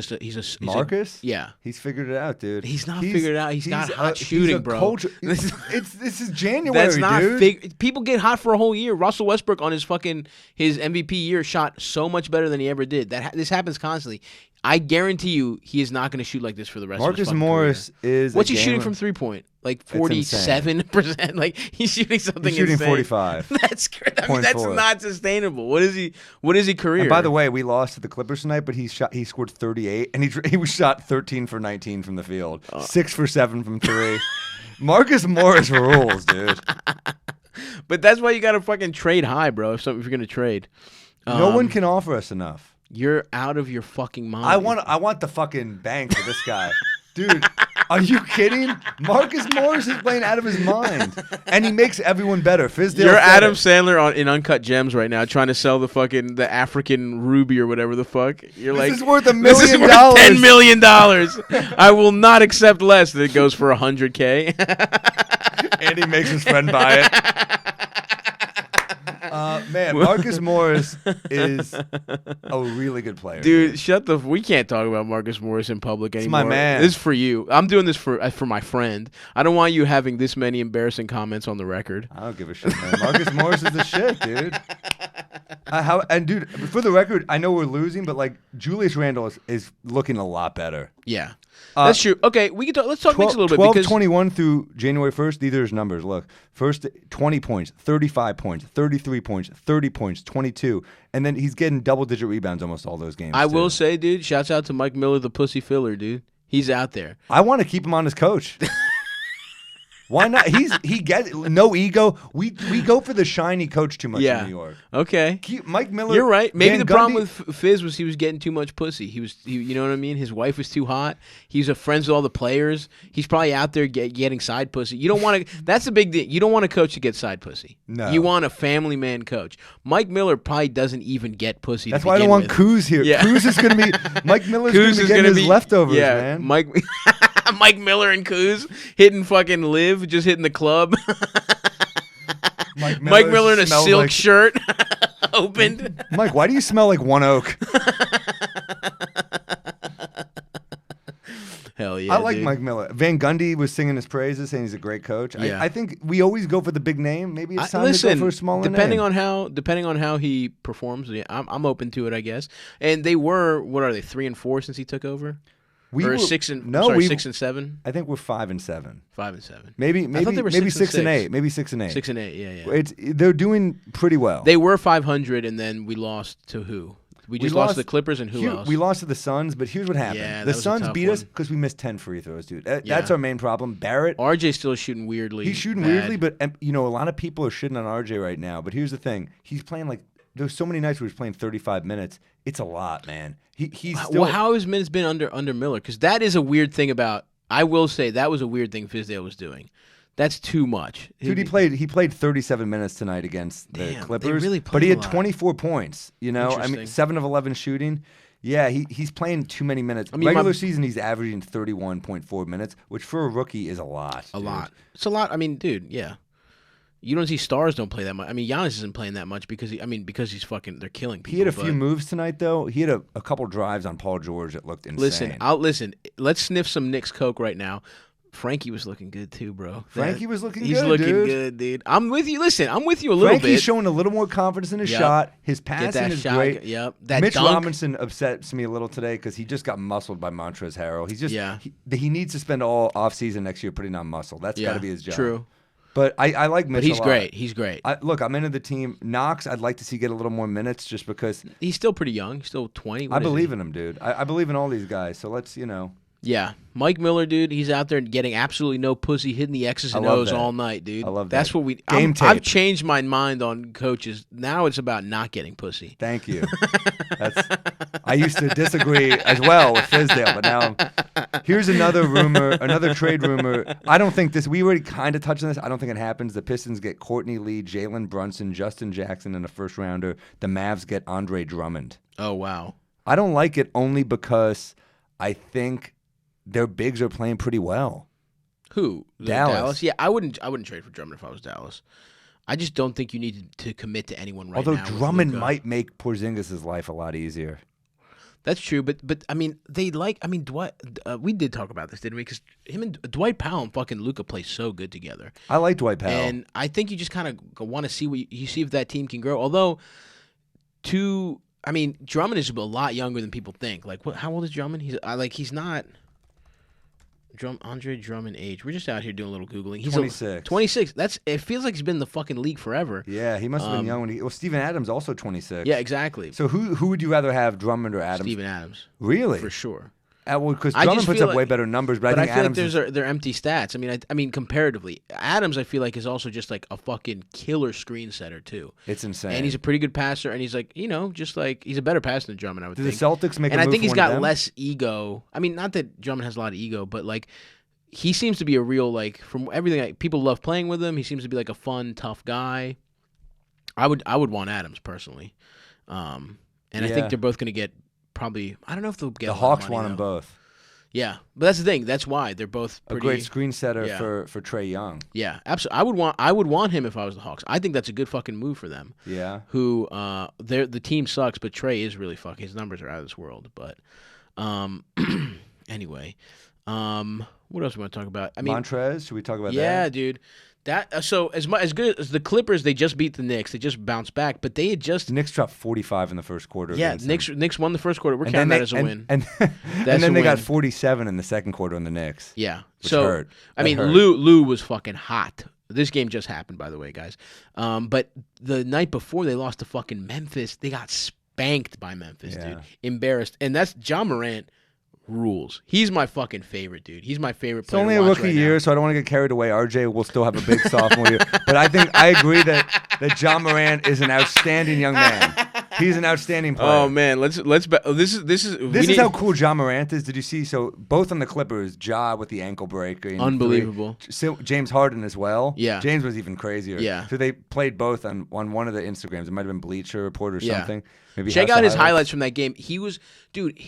Marcus? Yeah. He's figured it out, dude. He's not figured it out. He's got hot shooting, he's a bro. Culture. This is January, That's not dude. People get hot for a whole year. Russell Westbrook on his MVP year shot so much better than he ever did. This happens constantly. I guarantee you, he is not going to shoot like this for the rest of his Marcus fucking Morris career. is. What's he shooting from 3-point? Like 47%. Like he's shooting something. He's shooting insane. 45. That's great. I mean, that's 0.4. not sustainable. What is he career? And by the way, we lost to the Clippers tonight, but he scored 38, and he was shot 13 for 19 from the field, 6 for 7 from 3. Marcus Morris rules, dude. But that's why you got to fucking trade high, bro. If you're gonna trade, No one can offer us enough. You're out of your fucking mind. I want the fucking bank for this guy. Dude, are you kidding? Marcus Morris is playing out of his mind. And he makes everyone better. Fizdale You're said Adam it. Sandler in Uncut Gems right now, trying to sell the African ruby or whatever the fuck. You're This like, is worth $1 this is million. worth $10 million. I will not accept less. That it goes for $100K. And he makes his friend buy it. Man, Marcus Morris is a really good player. Dude, we can't talk about Marcus Morris in public anymore. my man. This is for you. I'm doing this for my friend. I don't want you having this many embarrassing comments on the record. I don't give a shit, man. Marcus Morris is the shit, dude. Dude, for the record, I know we're losing, but like Julius Randle is looking a lot better. Yeah. That's true. Okay, we can talk. Let's talk Knicks a little bit 12, because 21 through January 1st, these are his numbers. Look, first 20 points, 35 points, 33 points, 30 points, 22. And then he's getting double-digit rebounds almost all those games. I too. will say, dude, shouts out to Mike Miller, the pussy filler, dude. He's out there. I want to keep him on as coach. Why not? He gets no ego. We go for the shiny coach too much in New York. Okay. Mike Miller. You're right. Maybe Van the problem Gundy- with Fizz was he was getting too much pussy. You know what I mean? His wife was too hot. He's friends with all the players. He's probably out there getting side pussy. You don't want to. That's the big thing. You don't want a coach to get side pussy. No. You want a family man coach. Mike Miller probably doesn't even get pussy. That's to why I don't begin want with. Kuz here. Yeah. Kuz is going to be Mike Miller's going Kuz to is be getting gonna his leftovers, yeah, man. Mike Miller and Kuz hitting fucking live, just hitting the club. Mike Miller in a smells silk like- shirt, opened. Mike, why do you smell like One Oak? Hell yeah! I like dude. Mike Miller. Van Gundy was singing his praises, saying he's a great coach. Yeah. I think we always go for the big name. Maybe it's time Listen, to go for a smaller depending name. on how he performs, yeah, I'm open to it, I guess. And they were, what are they, 3-4 since he took over? We Or were- 6 and no, sorry, we- 6 and 7, I think we're 5 and 7. 5 and 7. Maybe I thought they were 6 6 and and 6. 8. Maybe 6 and 8. 6 and 8, yeah. They're doing pretty well. They were 500, and then we lost to who? We just lost to the Clippers, and who else? We lost to the Suns, but here's what happened. Yeah, the that was a Suns tough beat us one. because we missed 10 free throws, dude. That's Yeah. our main problem. Barrett, RJ's still shooting weirdly. he's shooting bad. weirdly, but a lot of people are shitting on RJ right now. But here's the thing: he's playing like there's so many nights where he's playing 35 minutes. It's a lot, man. He's still. Well, how has minutes been under Miller? Because that is a weird thing about. I will say that was a weird thing Fizdale was doing. That's too much. Dude, he played 37 minutes tonight against the Damn, they Clippers, really but played he a had lot. 24 points. I mean, Interesting. 7 of 11 shooting. Yeah, he's playing too many minutes. I mean, Regular season, he's averaging 31.4 minutes, which for a rookie is a lot. A dude. lot. It's a lot. I mean, dude, yeah. You don't see stars don't play that much. I mean, Giannis isn't playing that much because he's fucking. They're killing people. He had a few but- moves tonight, though. He had a couple drives on Paul George that looked insane. Listen. Let's sniff some Knicks Coke right now. Frankie was looking good too, bro. Frankie was looking He's good, looking dude. good, dude. I'm with you. Listen, I'm with you a little Frankie's bit. showing a little more confidence in his Yep. shot. His Get passing that is shot. great. Yep. That Mitch dunk. Robinson upsets me a little today because he just got muscled by Montrezl Harrell. He's just Yeah. he needs to spend all offseason next year putting on muscle. That's got Yeah, to be his job. true. But I like Mitch But he's a lot. great. He's great. Look, I'm into the team. Knox, I'd like to see get a little more minutes just because He's still pretty young. He's still 20. I believe in him, dude. I believe in all these guys. So let's, Yeah, Mike Miller, dude, he's out there getting absolutely no pussy, hitting the X's and I love O's that. all night, dude. I love That's that. what we. Game I've tape. changed my mind on coaches. Now it's about not getting pussy. Thank you. I used to disagree as well with Fizdale, but now here's another rumor, another trade rumor. I don't think this. We already kind of touched on this. I don't think it happens. The Pistons get Courtney Lee, Jalen Brunson, Justin Jackson in a first rounder. The Mavs get Andre Drummond. Oh wow. I don't like it only because I think their bigs are playing pretty well. Who? Dallas. Yeah, I wouldn't trade for Drummond if I was Dallas. I just don't think you need to commit to anyone right Although now. with Drummond Luka. might make Porzingis' life a lot easier. That's true, but I mean, Dwight. We did talk about this, didn't we? Because him and Dwight Powell and fucking Luka play so good together, I like Dwight Powell. and I think you just kind of want to see what you see if that team can grow. Although, Drummond is a lot younger than people think. Like, how old is Drummond? He's not. Andre Drummond age. We're just out here doing a little googling. He's 26. 26. It feels like he's been in the fucking league forever. Yeah, he must have been young when he. Well, Steven Adams also 26. Yeah, exactly. So who would you rather have, Drummond or Adams? Steven Adams, Really? for sure. Well, because I Drummond just puts feel up way like- better numbers, but, But I I think feel Adams. like they're empty stats. I mean, comparatively, Adams I feel like is also just like a fucking killer screen setter too. It's insane. And he's a pretty good passer, and he's like just like he's a better passer than Drummond, I would Do the think. Celtics make? And a I move think for he's one of got them? less ego. I mean, not that Drummond has a lot of ego, but like he seems to be a real from everything. People love playing with him. He seems to be like a fun, tough guy. I would want Adams personally, and I Yeah. think they're both going to get probably. I don't know if they'll get The a lot of Hawks money, want them though. both. Yeah, but that's the thing. That's why they're both A pretty. great screen setter yeah. for Trae Young. Yeah, absolutely. I would want him if I was the Hawks. I think that's a good fucking move for them. Yeah. Who the team sucks, but Trey is really fucking. His numbers are out of this world. But anyway, what else we want to talk about? I mean, Montrez, should we talk about yeah, that? dude. That so as good as the Clippers, they just beat the Knicks. They just bounced back, but they had just The Knicks dropped 45 in the first quarter. yeah. against them. Knicks won the first quarter. We're And counting then that as a win. And That's then a they got win. 47 in the second quarter on the Knicks. Yeah. Which So hurt. I That mean, hurt. Lou was fucking hot. This game just happened, by the way, guys. But the night before they lost to fucking Memphis, they got spanked by Memphis, Yeah. dude. Embarrassed. And that's John Morant rules. He's my fucking favorite, dude. He's my favorite It's player. only to a watch rookie right year, now. so I don't want to get carried away. RJ will still have a big sophomore year, but I agree that John Morant is an outstanding young man. He's an outstanding player. Oh man, let's. This is How cool John Morant is. Did you see? So both on the Clippers, Ja with the ankle break, and Unbelievable. James Harden as well. Yeah. James was even crazier. Yeah. So they played both on one of the Instagrams. It might have been Bleacher Report or something. Maybe Check has out the his highlights from that game. He was, dude.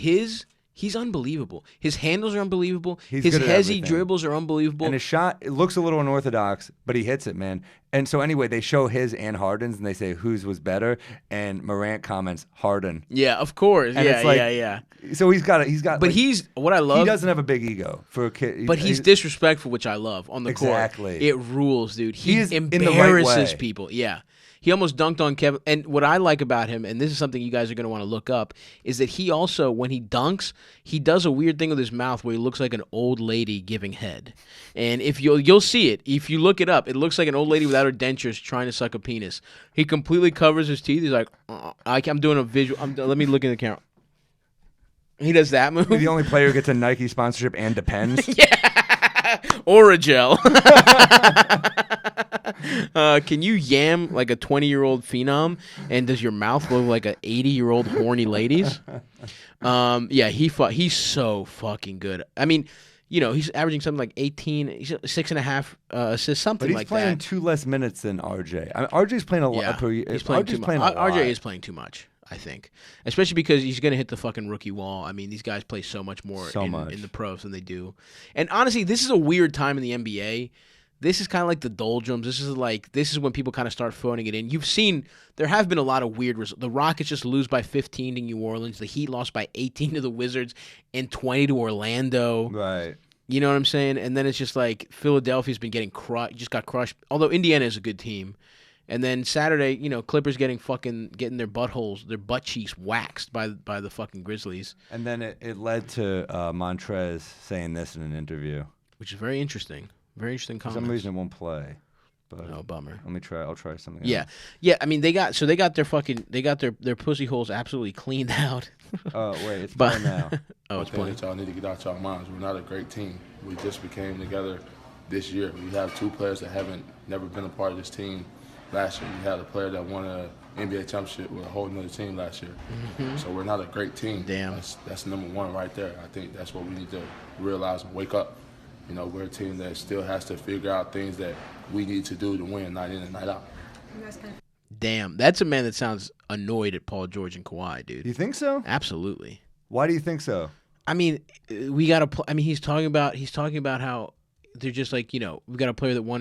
He's unbelievable. His handles are unbelievable. He's His good at hezzy everything. dribbles are unbelievable. And his shot, it looks a little unorthodox, but he hits it, man. And so anyway, they show his and Harden's, and they say whose was better. And Morant comments Harden. Yeah, of course. And Yeah, it's like- yeah. So he's got. But like, what I love. he doesn't have a big ego for a kid. But he's disrespectful, which I love on the Exactly. court. It rules, dude. He is in the right embarrasses way. people. Yeah. He almost dunked on Kevin. And what I like about him, and this is something you guys are going to want to look up, is that he also, when he dunks, he does a weird thing with his mouth where he looks like an old lady giving head. And if you'll see it. If you look it up, it looks like an old lady without her dentures trying to suck a penis. He completely covers his teeth. He's like, I'm doing a visual. Let me look in the camera. He does that move. He's the only player who gets a Nike sponsorship and Depends. Oragel. Can you yam like a 20-year-old phenom, and does your mouth look like an 80-year-old horny lady's? Yeah, he's so fucking good. I mean, he's averaging something like 18, 6.5 assists, something But he's like playing that. 2 less minutes than RJ. I mean, RJ's playing a lot. Yeah, he's playing too much. RJ is playing too much, I think, especially because he's going to hit the fucking rookie wall. I mean, these guys play so much more in the pros than they do. And honestly, this is a weird time in the NBA. This is kind of like the doldrums. This is when people kind of start phoning it in. You've seen there have been a lot of weird results. The Rockets just lose by 15 to New Orleans. The Heat lost by 18 to the Wizards and 20 to Orlando. Right. You know what I'm saying? And then it's just like Philadelphia's been getting just got crushed. Although Indiana is a good team. And then Saturday, Clippers getting their butt cheeks waxed by the fucking Grizzlies. And then it led to Montrez saying this in an interview. Which is very interesting. Very interesting For comments. some reason it won't play. But Oh, bummer. let me try. I'll try something Yeah. else. Yeah, I mean they got their pussy holes absolutely cleaned out. Oh, wait, it's But- playing now. Oh, I it's think playing. that y'all need to get out y'all minds. We're not a great team. We just became together this year. We have 2 players that haven't never been a part of this team last year. We had a player that won an NBA championship with a whole nother team last year. So we're not a great team. Damn. That's number one right there. I think that's what we need to realize and wake up. We're a team that still has to figure out things that we need to do to win night in and night out. Damn, that's a man that sounds annoyed at Paul George and Kawhi, dude. You think so? Absolutely. Why do you think so? I mean, we got to. I mean, he's talking about how they're just like we got a player that won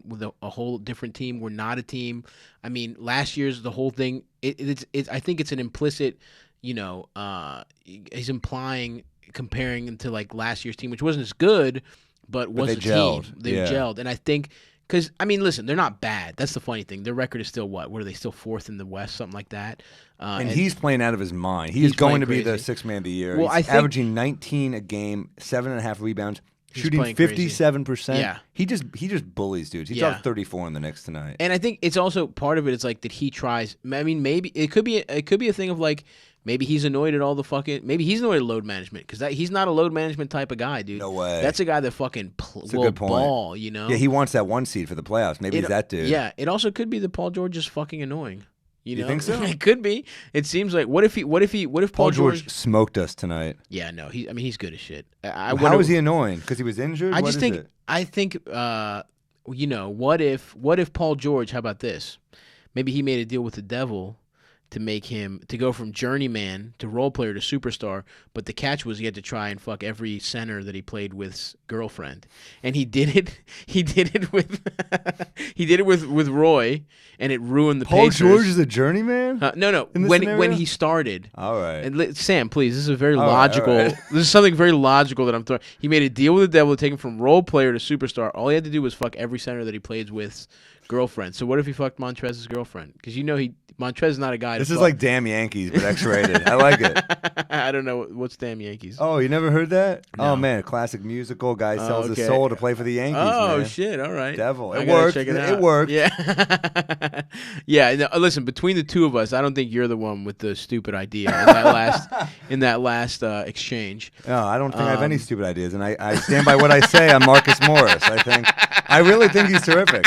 with a whole different team. We're not a team. I mean, last year's the whole thing. It's I think it's an implicit. He's implying comparing him to like last year's team, which wasn't as good, but was they a gelled. team. They Yeah. gelled, and I think. Because, I mean, listen, they're not bad. That's the funny thing. Their record is still what? What are they, still 4th in the West, something like that? And he's playing out of his mind. He's He's going to playing be the crazy. sixth man of the year. Well, He's I think- averaging 19 a game, 7.5 rebounds, He's shooting playing crazy. 57%. Yeah. He just bullies dudes. He Yeah. dropped 34 in the Knicks tonight. And I think it's also part of it is like that he tries. I mean, maybe it could be a thing of like maybe he's annoyed at all the fucking. Maybe he's annoyed at load management because he's not a load management type of guy, dude. No way. That's a guy that fucking a will good point. ball. Yeah, he wants that 1 seed for the playoffs. Maybe he's that dude. Yeah, it also could be that Paul George is fucking annoying. You know? think so? It could be. It seems like what if Paul Paul George smoked us tonight. Yeah, no. He's good as shit. How is he annoying? Because he was injured? I What just is think it? what if Paul George, how about this? Maybe he made a deal with the devil to make him to go from journeyman to role player to superstar, but the catch was he had to try and fuck every center that he played with's girlfriend. And he did it with Roy, and it ruined the Paul Pacers. George is a journeyman? No. in this When scenario? he started. All right. And Sam, please, this is a very All right, logical. all right. This is something very logical that I'm throwing. He made a deal with the devil to take him from role player to superstar. All he had to do was fuck every center that he played with's Girlfriend. So what if he fucked Montrez's girlfriend? Because Montrez is not a guy. This to is fuck. like Damn Yankees, but X-rated. I like it. I don't know what's Damn Yankees. Oh, you never heard that? No. Oh man, a classic musical. Guy sells okay. his soul to play for the Yankees. Oh man. shit! All right, Devil. I It gotta worked. check it It out. worked. Yeah, yeah. No, listen, between the two of us, I don't think you're the one with the stupid idea in that last exchange. No, I don't think I have any stupid ideas, and I stand by what I say on Marcus Morris. I really think he's terrific.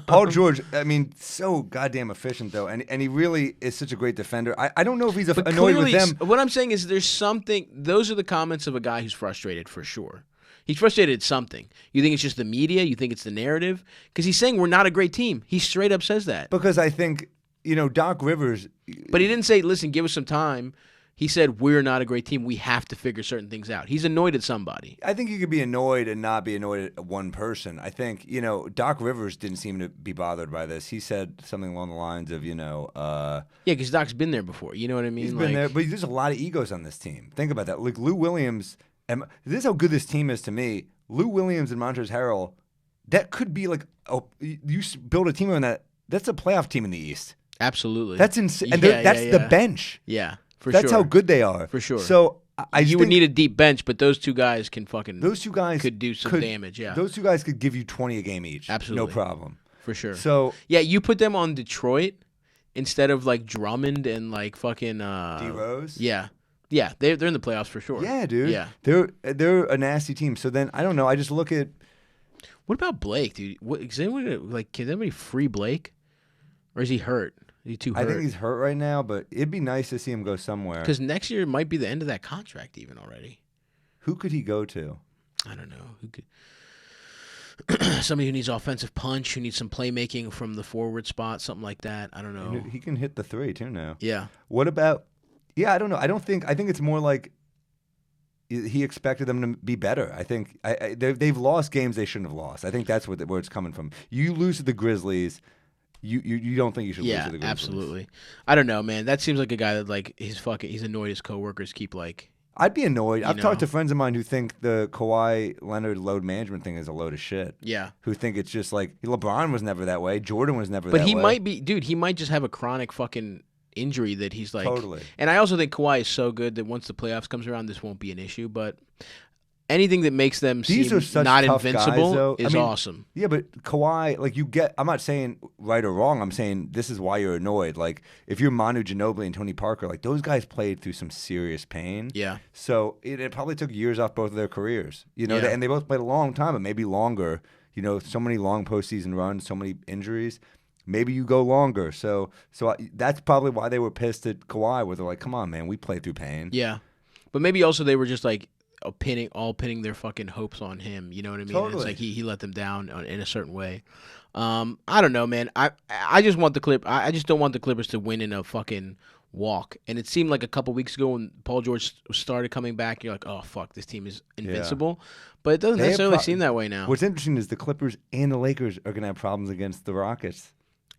Paul George, I mean, so goddamn efficient though, and he really is such a great defender. I don't know if he's But annoyed with clearly, them. what I'm saying is there's something. Those are the comments of a guy who's frustrated for sure. He's frustrated at something. You think it's just the media? You think it's the narrative? Because he's saying we're not a great team. He straight up says that. Because I think Doc Rivers. But he didn't say, "Listen, give us some time." He said, "We're not a great team. We have to figure certain things out." He's annoyed at somebody. I think you could be annoyed and not be annoyed at one person. I think, Doc Rivers didn't seem to be bothered by this. He said something along the lines of, Yeah, because Doc's been there before. You know what I mean? he's been there, but there's a lot of egos on this team. Think about that. Like Lou Williams, this is how good this team is to me. Lou Williams and Montrezl Harrell, that could be like, you build a team around that. That's a playoff team in the East. Absolutely. That's insane. And Yeah, that's yeah, the yeah. bench. Yeah, for That's sure. how good they are. For sure. So You would need a deep bench, but those two guys can fucking. those two guys could do some damage. Yeah, Those two guys could give you 20 a game each. Absolutely. No problem. for sure. So Yeah, you put them on Detroit instead of like Drummond and like fucking D Rose. Yeah, yeah, they're in the playoffs for sure. Yeah, dude. Yeah. They're a nasty team. So then I don't know. I just look at What about Blake, dude? Can anybody free Blake, or is he hurt? Is he too hurt? I think he's hurt right now, but it'd be nice to see him go somewhere. Because next year might be the end of that contract even already. Who could he go to? I don't know. Who could? Somebody who needs offensive punch, who needs some playmaking from the forward spot, something like that. I don't know. He can hit the three too now. Yeah. What about? Yeah, I don't know. I think it's more like he expected them to be better. I think they've lost games they shouldn't have lost. I think that's where it's coming from. You lose to the Grizzlies. You don't think you should lose to the Grizzlies? Absolutely. I don't know, man. That seems like a guy that like he's annoyed his coworkers keep like. I'd be annoyed. I've talked know. to friends of mine who think the Kawhi Leonard load management thing is a load of shit. Yeah. Who think it's just like LeBron was never that way, Jordan was never that way. But he might be, dude. He might just have a chronic fucking injury that he's like. Totally. And I also think Kawhi is so good that once the playoffs comes around, this won't be an issue. But anything that makes them These seem are such not tough invincible guys, though. is I mean, awesome. Yeah, but Kawhi, like I'm not saying right or wrong. I'm saying this is why you're annoyed. Like if you're Manu Ginobili and Tony Parker, like those guys played through some serious pain. Yeah. So it probably took years off both of their careers. Yeah. And they both played a long time, but maybe longer. So many long postseason runs, so many injuries. Maybe you go longer. So that's probably why they were pissed at Kawhi, where they're like, "Come on, man, we played through pain." Yeah. But maybe also they were just like pinning their fucking hopes on him. You know what I mean? Totally. It's like he let them down in a certain way. I don't know, man. I just want I just don't want the Clippers to win in a fucking walk. And it seemed like a couple weeks ago when Paul George started coming back, you're like, oh fuck, this team is invincible. But it doesn't They have necessarily seem that way now. What's interesting is the Clippers and the Lakers are gonna have problems against the Rockets.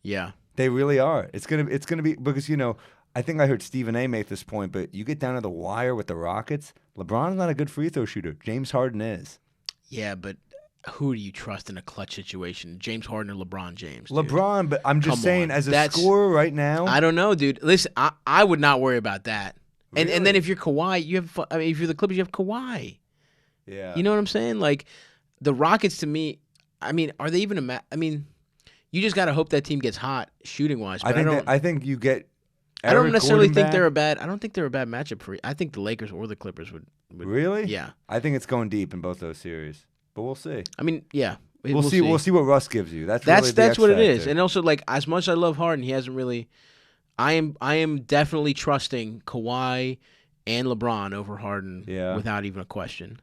Yeah. They really are. It's gonna be because I think I heard Stephen A. make this point, but you get down to the wire with the Rockets. LeBron's not a good free throw shooter. James Harden is. Yeah, but who do you trust in a clutch situation? James Harden or LeBron James? Dude? LeBron, but I'm just Come saying, on. as a That's- scorer right now, I don't know, dude. Listen, I would not worry about that. And then Really? if you're Kawhi, if you're the Clippers, you have Kawhi. yeah, You know what I'm saying? Like the Rockets to me, I mean, are they even you just got to hope that team gets hot shooting wise. I think you get. I don't Eric necessarily Gordon think back. they're a bad. I don't think they're a bad matchup for. I think the Lakers or the Clippers would. Really? Yeah. I think it's going deep in both those series, but we'll see. I mean, yeah. We'll see. We'll see what Russ gives you. That's That's what it is. factor. And also, like, as much as I love Harden, he hasn't really. I am definitely trusting Kawhi and LeBron over Harden. Yeah. Without even a question.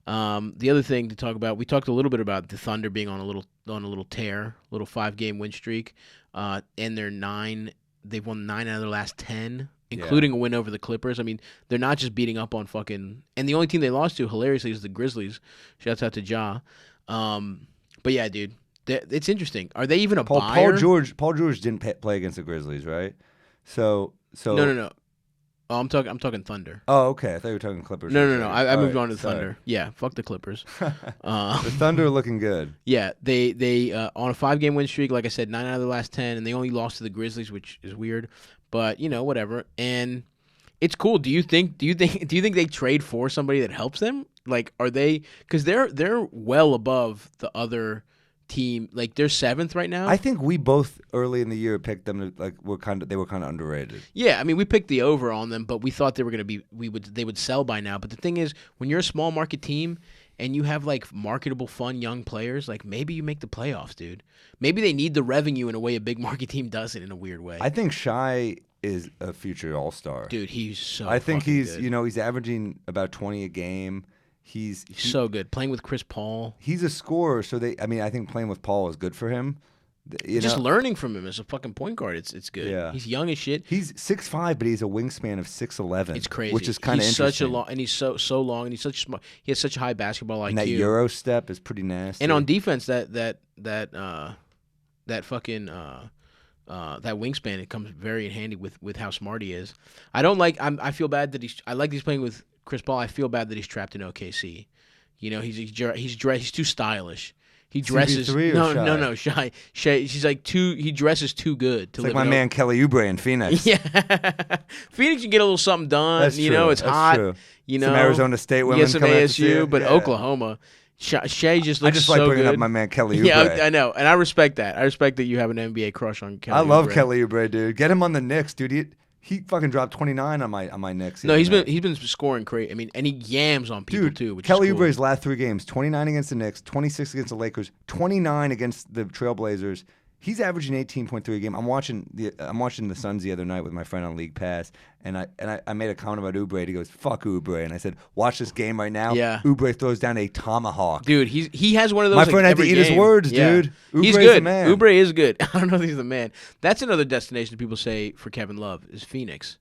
The other thing to talk about, we talked a little bit about the Thunder being on a little tear, little 5-game win streak, and they've won 9 out of their last 10, including a win over the Clippers. I mean, they're not just beating up on fucking, and the only team they lost to, hilariously, is the Grizzlies. Shouts out to Ja. But yeah, dude, it's interesting. Are they even a buyer? Paul George didn't play against the Grizzlies, right? So No. Oh, I'm talking Thunder. Oh, okay. I thought you were talking Clippers. No. I All moved right, on to sorry. Thunder. Yeah, fuck the Clippers. The Thunder are looking good. Yeah, they on a 5-game win streak. Like I said, 9 out of the last 10, and they only lost to the Grizzlies, which is weird. But whatever. And it's cool. Do you think they trade for somebody that helps them? Like, are they? Because they're well above the other team. Like, they're 7th right now. I think we both early in the year picked them to, like, they were kind of underrated. Yeah, I mean, we picked the over on them, but we thought they were going to be they would sell by now. But the thing is, when you're a small market team and you have like marketable, fun young players, like maybe you make the playoffs, dude. Maybe they need the revenue in a way a big market team doesn't, in a weird way. I think Shai is a future All-Star. Dude, he's so. I think fucking he's good. he's averaging about 20 a game. He's so good playing with Chris Paul. He's a scorer, so I think playing with Paul is good for him. Just learning from him as a fucking point guard, it's good. Yeah. He's young as shit. He's 6'5", but he's a wingspan of 6'11". It's crazy. Which is kind of interesting. He's such a long, and he's so long, and he's such smart. He has such a high basketball IQ. And that Euro step is pretty nasty. And on defense, that fucking that wingspan, it comes very in handy with how smart he is. I feel bad that I like he's playing with Chris Paul. I feel bad that he's trapped in OKC. He's too stylish. He dresses CP3 or Shy. She's like he dresses too good to it's live. Like my man Kelly Oubre in Phoenix. Yeah, Phoenix can get a little something done. That's true. It's That's hot. true. Some Some Arizona State women. Get some coming out to see ASU, it. but Yeah. Oklahoma. Shea just looks I just like so bringing good. up my man Kelly Oubre. Yeah, I know, and I respect that. I respect that you have an NBA crush on Kelly. I love Oubre. Kelly Oubre, dude. Get him on the Knicks, dude. He fucking dropped 29 on my Knicks. No, he's been scoring great. I mean, and he yams on people Dude, too. Which Kelly is cool. Oubre's last 3 games: 29 against the Knicks, 26 against the Lakers, 29 against the Trailblazers. He's averaging 18.3 a game. I'm watching the Suns the other night with my friend on League Pass, and I made a comment about Oubre. He goes, "Fuck Oubre," and I said, "Watch this game right now." Yeah. Oubre throws down a tomahawk. Dude, he has one of those. My like, friend had to every eat his game. words, Yeah. dude. He's Oubre's good. the man. Oubre is good. I don't know if he's the man. That's another destination people say for Kevin Love is Phoenix,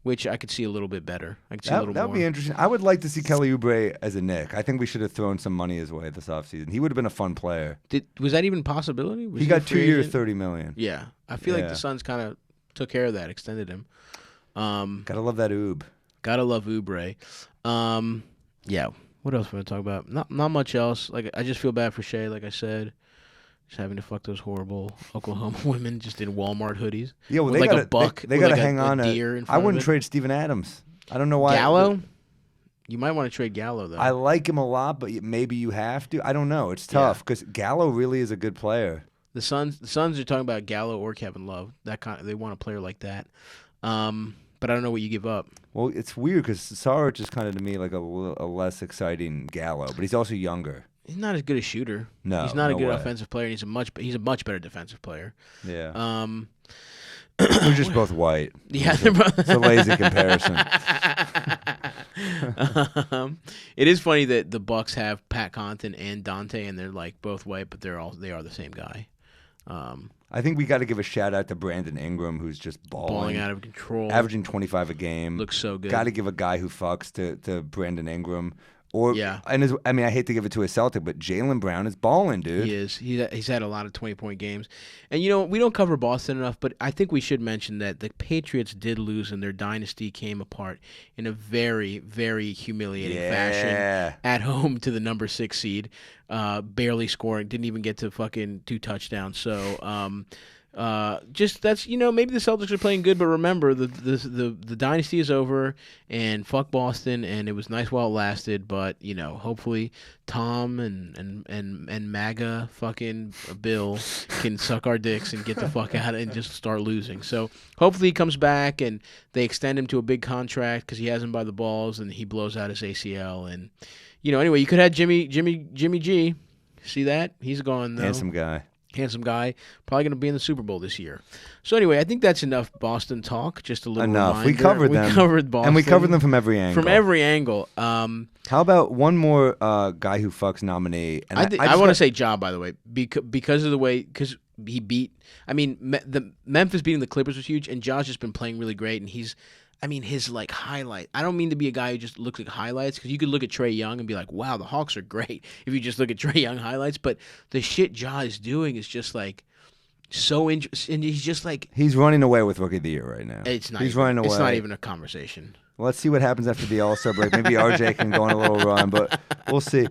which I could see a little bit better. I could see a little That more. would be interesting. I would like to see Kelly Oubre as a Knick. I think we should have thrown some money his way this offseason. He would have been a fun player. Was that even a possibility? Was He got a 2 free years, agent? $30 million. Yeah, I feel like Yeah. the Suns kind of took care of that, extended him. Gotta love that Oob. Gotta love Oubre. Yeah. What else we're gonna talk about? Not much else. Like I just feel bad for Shea. Like I said, just having to fuck those horrible Oklahoma women just in Walmart hoodies. Yeah, well, with they like gotta, a buck. They with got to like hang on. A deer in I front wouldn't of it. trade Steven Adams. I don't know why. Gallo. You might want to trade Gallo though. I like him a lot, but maybe you have to. I don't know. It's tough because Gallo really is a good player. The Suns are talking about Gallo or Kevin Love. They want a player like that. But I don't know what you give up. Well, it's weird because Saric is kind of to me like a less exciting Gallo, but he's also younger. He's not as good a shooter. No, he's not a no good way. offensive player. He's a much better defensive player. Yeah. They're just both white. Yeah, It's a lazy comparison. It is funny that the Bucks have Pat Connaughton and Dante, and they're like both white, but they are the same guy. I think we got to give a shout out to Brandon Ingram, who's just Balling out of control, averaging 25 a game. Looks so good. Got to give a guy who fucks to Brandon Ingram. Or Yeah. and I hate to give it to a Celtic, but Jaylen Brown is balling, dude. He is. He's had a lot of 20-point games. And, we don't cover Boston enough, but I think we should mention that the Patriots did lose and their dynasty came apart in a very, very humiliating fashion at home to the number 6 seed, barely scoring, didn't even get to fucking 2 touchdowns. So, just that's maybe the Celtics are playing good, but remember the dynasty is over and fuck Boston, and it was nice while it lasted, but hopefully Tom and MAGA fucking Bill can suck our dicks and get the fuck out and just start losing. So hopefully he comes back and they extend him to a big contract because he has him by the balls and he blows out his ACL and anyway you could have Jimmy G. See that? He's gone though. Handsome guy, probably going to be in the Super Bowl this year. So anyway, I think that's enough Boston talk. Just a little Enough. reminder. We covered them. We covered Boston. And we covered them from every angle. How about one more guy who fucks nominee? And I want to say Ja, by the way, because of the way he beat. I mean, the Memphis beating the Clippers was huge, and Ja's just been playing really great, and his highlight. I don't mean to be a guy who just looks at highlights because you could look at Trae Young and be like, wow, the Hawks are great if you just look at Trae Young highlights. But the shit Ja is doing is just like, So interesting. And he's just like, He's running away with Rookie of the Year right now. it's not. He's even, running away. It's not even a conversation. Well, let's see what happens after the All-Star break. Maybe RJ can go on a little run, but we'll see.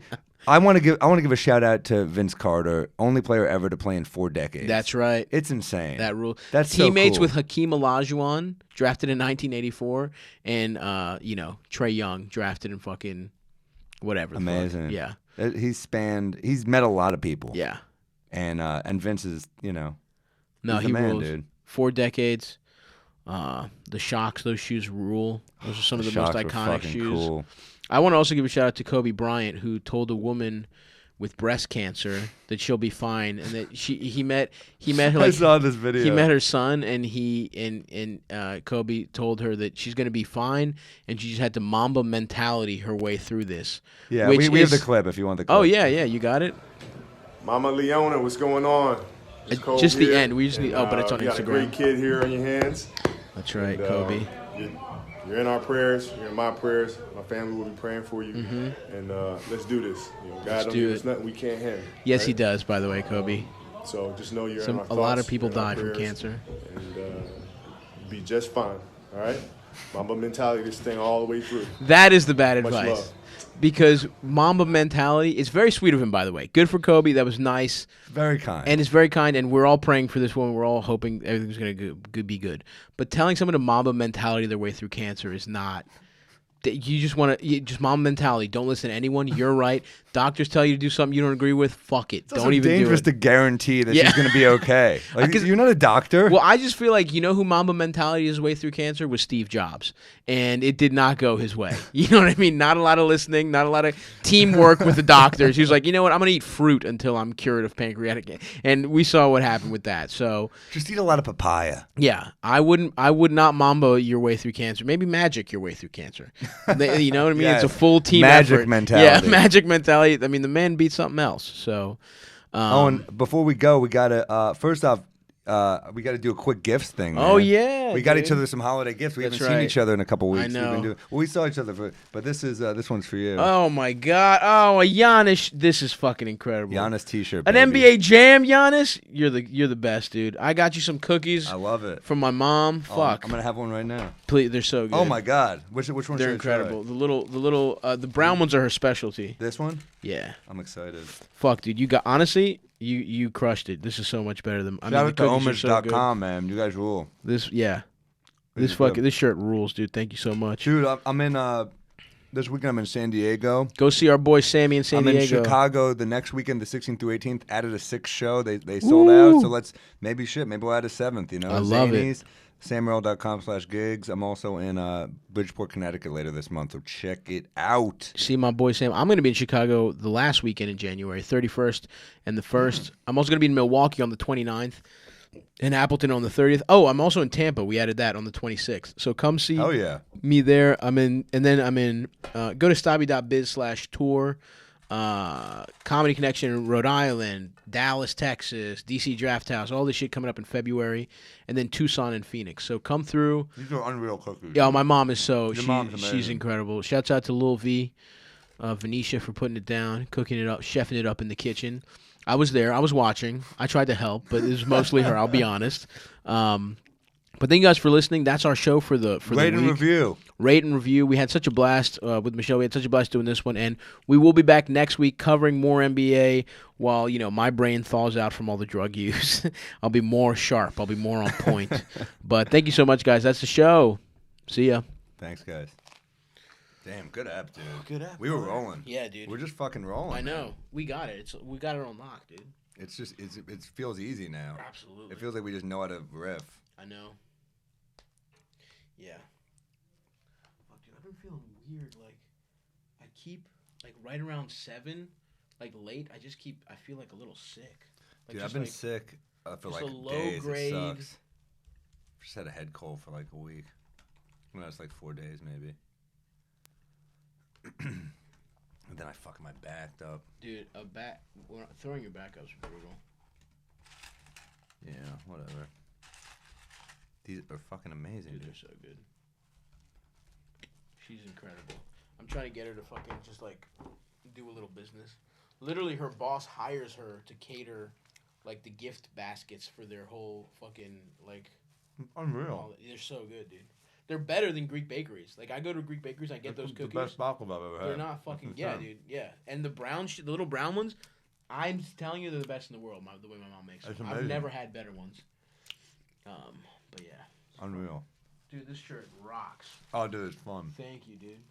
I want to give a shout out to Vince Carter, only player ever to play in 4 decades. That's right. It's insane. That rule. That's teammates so cool. with Hakeem Olajuwon, drafted in 1984, and Trae Young, drafted in fucking whatever. the fuck. Amazing. Yeah. He's met a lot of people. Yeah. And Vince is, No, he's he the man, rules. dude. 4 decades. The Shocks, those shoes rule. Those are some of the most Shots were iconic fucking shoes. Cool. I want to also give a shout out to Kobe Bryant, who told a woman with breast cancer that she'll be fine, and that he met her. Like, I saw this video. He met her son, and Kobe told her that she's going to be fine, and she just had to Mamba mentality her way through this. Yeah, which we have the is- clip if you want the clip. Oh yeah, you got it. Mama Leona, what's going on? It's Cole Just the here, end. We just need. and, But it's on you got a Instagram. great kid here on your hands. That's right, And, Kobe. You're in our prayers. You're in my prayers. My family will be praying for you. Mm-hmm. And let's do this. God don't do give it. us nothing we can't handle. Yes, right? he does. By the way, Kobe. So just know you're in our A lot of thoughts, people you're in our die from prayers, cancer. And you'll be just fine. All right? Mamba mentality, this thing all the way through. That is the bad Much advice. love. Because Mamba mentality, it's very sweet of him, by the way. Good for Kobe. That was nice. Very kind. And it's very kind, and we're all praying for this woman. We're all hoping everything's going to be good. But telling someone to Mamba mentality their way through cancer is not. You just want to just Mamba mentality. Don't listen to anyone. You're right. Doctors tell you to do something you don't agree with. Fuck it. it's also Don't even do dangerous it. to guarantee that Yeah. she's going to be okay. Like, 'Cause- you're not a doctor. Well, I just feel like who Mamba mentality his way through cancer was Steve Jobs, and it did not go his way. You know what I mean? Not a lot of listening, not a lot of teamwork with the doctors. He was like, you know what? I'm gonna eat fruit until I'm cured of pancreatic cancer, and we saw what happened with that. So Just eat a lot of papaya. yeah, I would not Mamba your way through cancer. Maybe magic your way through cancer. You know what I mean? Yes. It's a full team Magic effort. mentality. Yeah, magic mentality. I mean, the man beat something else. So. And before we go, we gotta first off, we gotta do a quick gifts thing. Man. Oh, yeah, we got dude. each other some holiday gifts. We That's haven't seen right. each other in a couple weeks. I know. We saw each other, but this one's for you. Oh my God! Oh, a Giannis! This is fucking incredible. Giannis T-shirt. An baby. NBA Jam, Giannis. You're the best, dude. I got you some cookies I love it. from my mom. Oh, Fuck, I'm gonna have one right now. please, they're so good. Oh my God, which one? they're incredible. The little the brown ones are her specialty. This one? Yeah. I'm excited. Fuck, dude. You got honestly, you crushed it. This is so much better than. I Shout mean, out the to cookies are so good. homage.com, man. You guys rule. This This is good. this shirt rules, dude. Thank you so much. Dude, I'm in this weekend. I'm in San Diego. Go see our boy Sammy in San I'm Diego. in Chicago the next weekend, the 16th through 18th. Added a 6th show. They sold out. So let's maybe we'll add a 7th. You know, I love it. Zanies, Samuel.com/gigs. I'm also in Bridgeport, Connecticut later this month. So check it out. See my boy Sam. I'm going to be in Chicago the last weekend in January, 31st and the 1st. I'm also going to be in Milwaukee on the 29th. In Appleton on the 30th. Oh, I'm also in Tampa. We added that on the 26th. So come see Oh yeah. me there. Go to stabby.biz/tour. Comedy Connection in Rhode Island, Dallas, Texas, DC Draft House, all this shit coming up in February, and then Tucson and Phoenix. So come through. These are unreal cookies. Yeah, my mom is mom's she's amazing. incredible. Shouts out to Lil V, Venetia for putting it down, cooking it up, chefing it up in the kitchen. I was there. I was watching. I tried to help, but it was mostly her. I'll be honest. But thank you guys for listening. That's our show for the Rate week. and review. Rate and review. We had such a blast with Michelle. We had such a blast doing this one, and we will be back next week covering more NBA. While my brain thaws out from all the drug use, I'll be more sharp. I'll be more on point. But thank you so much, guys. That's the show. See ya. Thanks, guys. Damn, good app, dude. Good app, We were rolling. Yeah, dude. We're just fucking rolling. I know. man. We got it. We got it on lock, dude. It's just it feels easy now. Absolutely. It feels like we just know how to riff. I know. Yeah. Fuck, dude, I've been feeling weird. Like, I keep, right around 7, late, I feel like a little sick. Dude, I've been sick for just like a low days. grade- It sucks. Just had a head cold for like a week. Well, it's like 4 days maybe. And then I fucking my backed up. Dude, throwing your back up's brutal. Yeah, whatever. These are fucking amazing, Dude, dude. they're so good. She's incredible. I'm trying to get her to fucking just do a little business. Literally, her boss hires her to cater like the gift baskets for their whole fucking like. Unreal. They're so good, dude. They're better than Greek bakeries. Like I go to Greek bakeries, I get those cookies. The best baklava I've ever had. They're not fucking dude. Yeah, and the the little brown ones. I'm telling you, they're the best in the world. The way my mom makes them. That's I've amazing. never had better ones. But yeah. Unreal. Dude, this shirt rocks. Oh, dude, it's fun. Thank you, dude.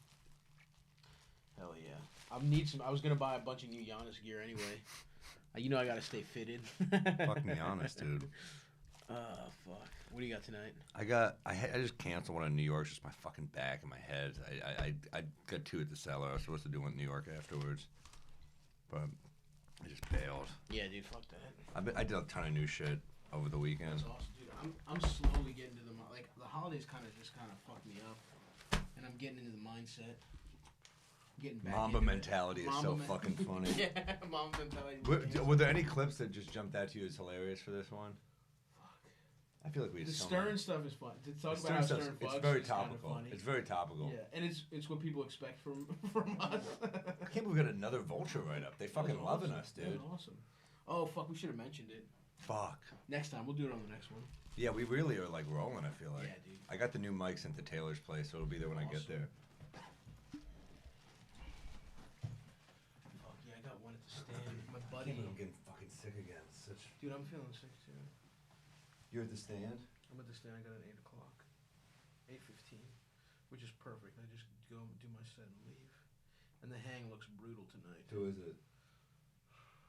Hell yeah. I was gonna buy a bunch of new Giannis gear anyway. You know I gotta stay fitted. Fuck me honest, dude. Oh fuck. What do you got tonight? I just canceled one in New York. Just my fucking back and my head. I got 2 at the cellar. I was supposed to do one in New York afterwards, but I just bailed. Yeah, dude. Fuck that. I did a ton of new shit over the weekend. That's awesome, dude. I'm slowly getting to the holidays kind of fucked me up, and I'm getting into the mindset. Getting back Mamba into mentality is so fucking funny. Yeah, Mamba mentality. Were there any clips that just jumped out to you as hilarious for this one? Fuck. I feel like we. The Stern stuff is fun. To talk The about how Stern Stern stuff, fucks it's very is kind of topical. funny. It's very topical. Yeah, and it's what people expect from us. I can't believe we got another vulture right up. They fucking loving us, dude. That was awesome. Oh fuck, we should have mentioned it. Fuck. Next time, we'll do it on the next one. Yeah, we really are like rolling. I feel like. Yeah, dude. I got the new mics into Taylor's place, so it'll be there when I get there. Fuck yeah, I got one at the stand. My I can't buddy. believe I'm getting fucking sick again. Dude, I'm feeling sick too. You're at the stand? I'm at the stand. I got at 8 o'clock, 8:15, which is perfect. I just go do my set and leave. And the hang looks brutal tonight. Who is it?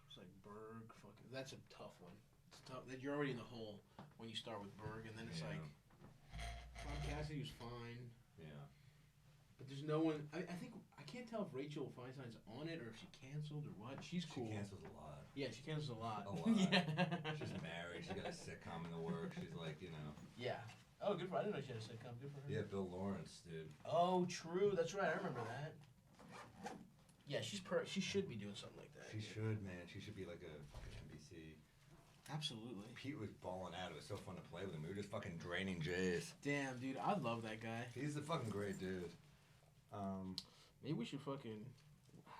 It's like Berg. Fucking, that's a tough one. It's tough. You're already in the hole when you start with Berg, and then it's like, Tom Cassidy was fine. Yeah. But there's no one. I think I can't tell if Rachel Feinstein's on it or if she canceled or what. She's cool. She cancels a lot. Yeah, she cancels a lot. A lot. Yeah. She's married. She's got a sitcom in the works. She's like, you know. Yeah. Oh, good for her. I didn't know she had a sitcom. Good for her. Yeah, Bill Lawrence, dude. Oh, true. That's right. I remember that. Yeah, she should be doing something like that. She should, man. She should be like a fucking NBC. Absolutely. Pete was balling out. It was so fun to play with him. We were just fucking draining Jays. Damn, dude. I love that guy. He's a fucking great dude. Maybe we should fucking...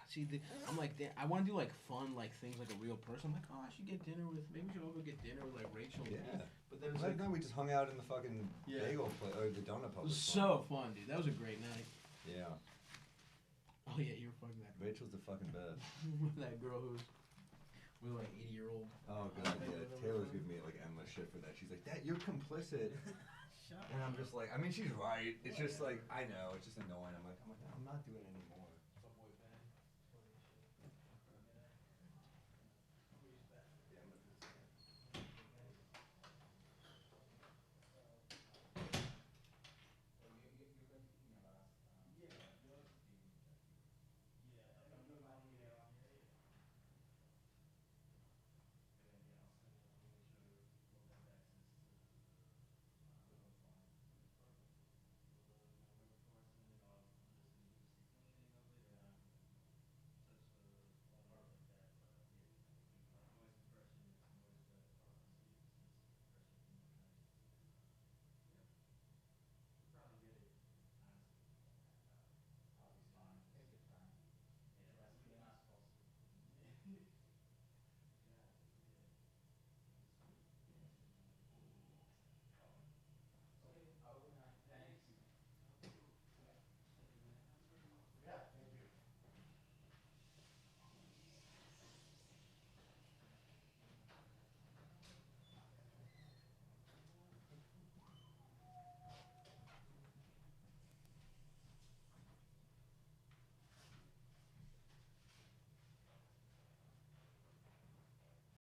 See, I'm like, I want to do like fun, like things like a real person. I'm like, oh, I should get dinner with... Maybe we should all go get dinner with like Rachel. And Yeah. Pete. But then it's Right like... now we just hung out in the fucking bagel place, or the donut It pub. was so fun, dude. That was a great night. Yeah. Oh, yeah, you were fucking that Rachel's the fucking best. that girl who was with like 80-year-old. Oh, God, yeah. Taylor's giving me, like, endless shit for that. She's like, Dad, you're complicit. Shut And I'm just like, I mean, she's right. It's just like, I know. It's just annoying. I'm like, I'm not doing it anymore.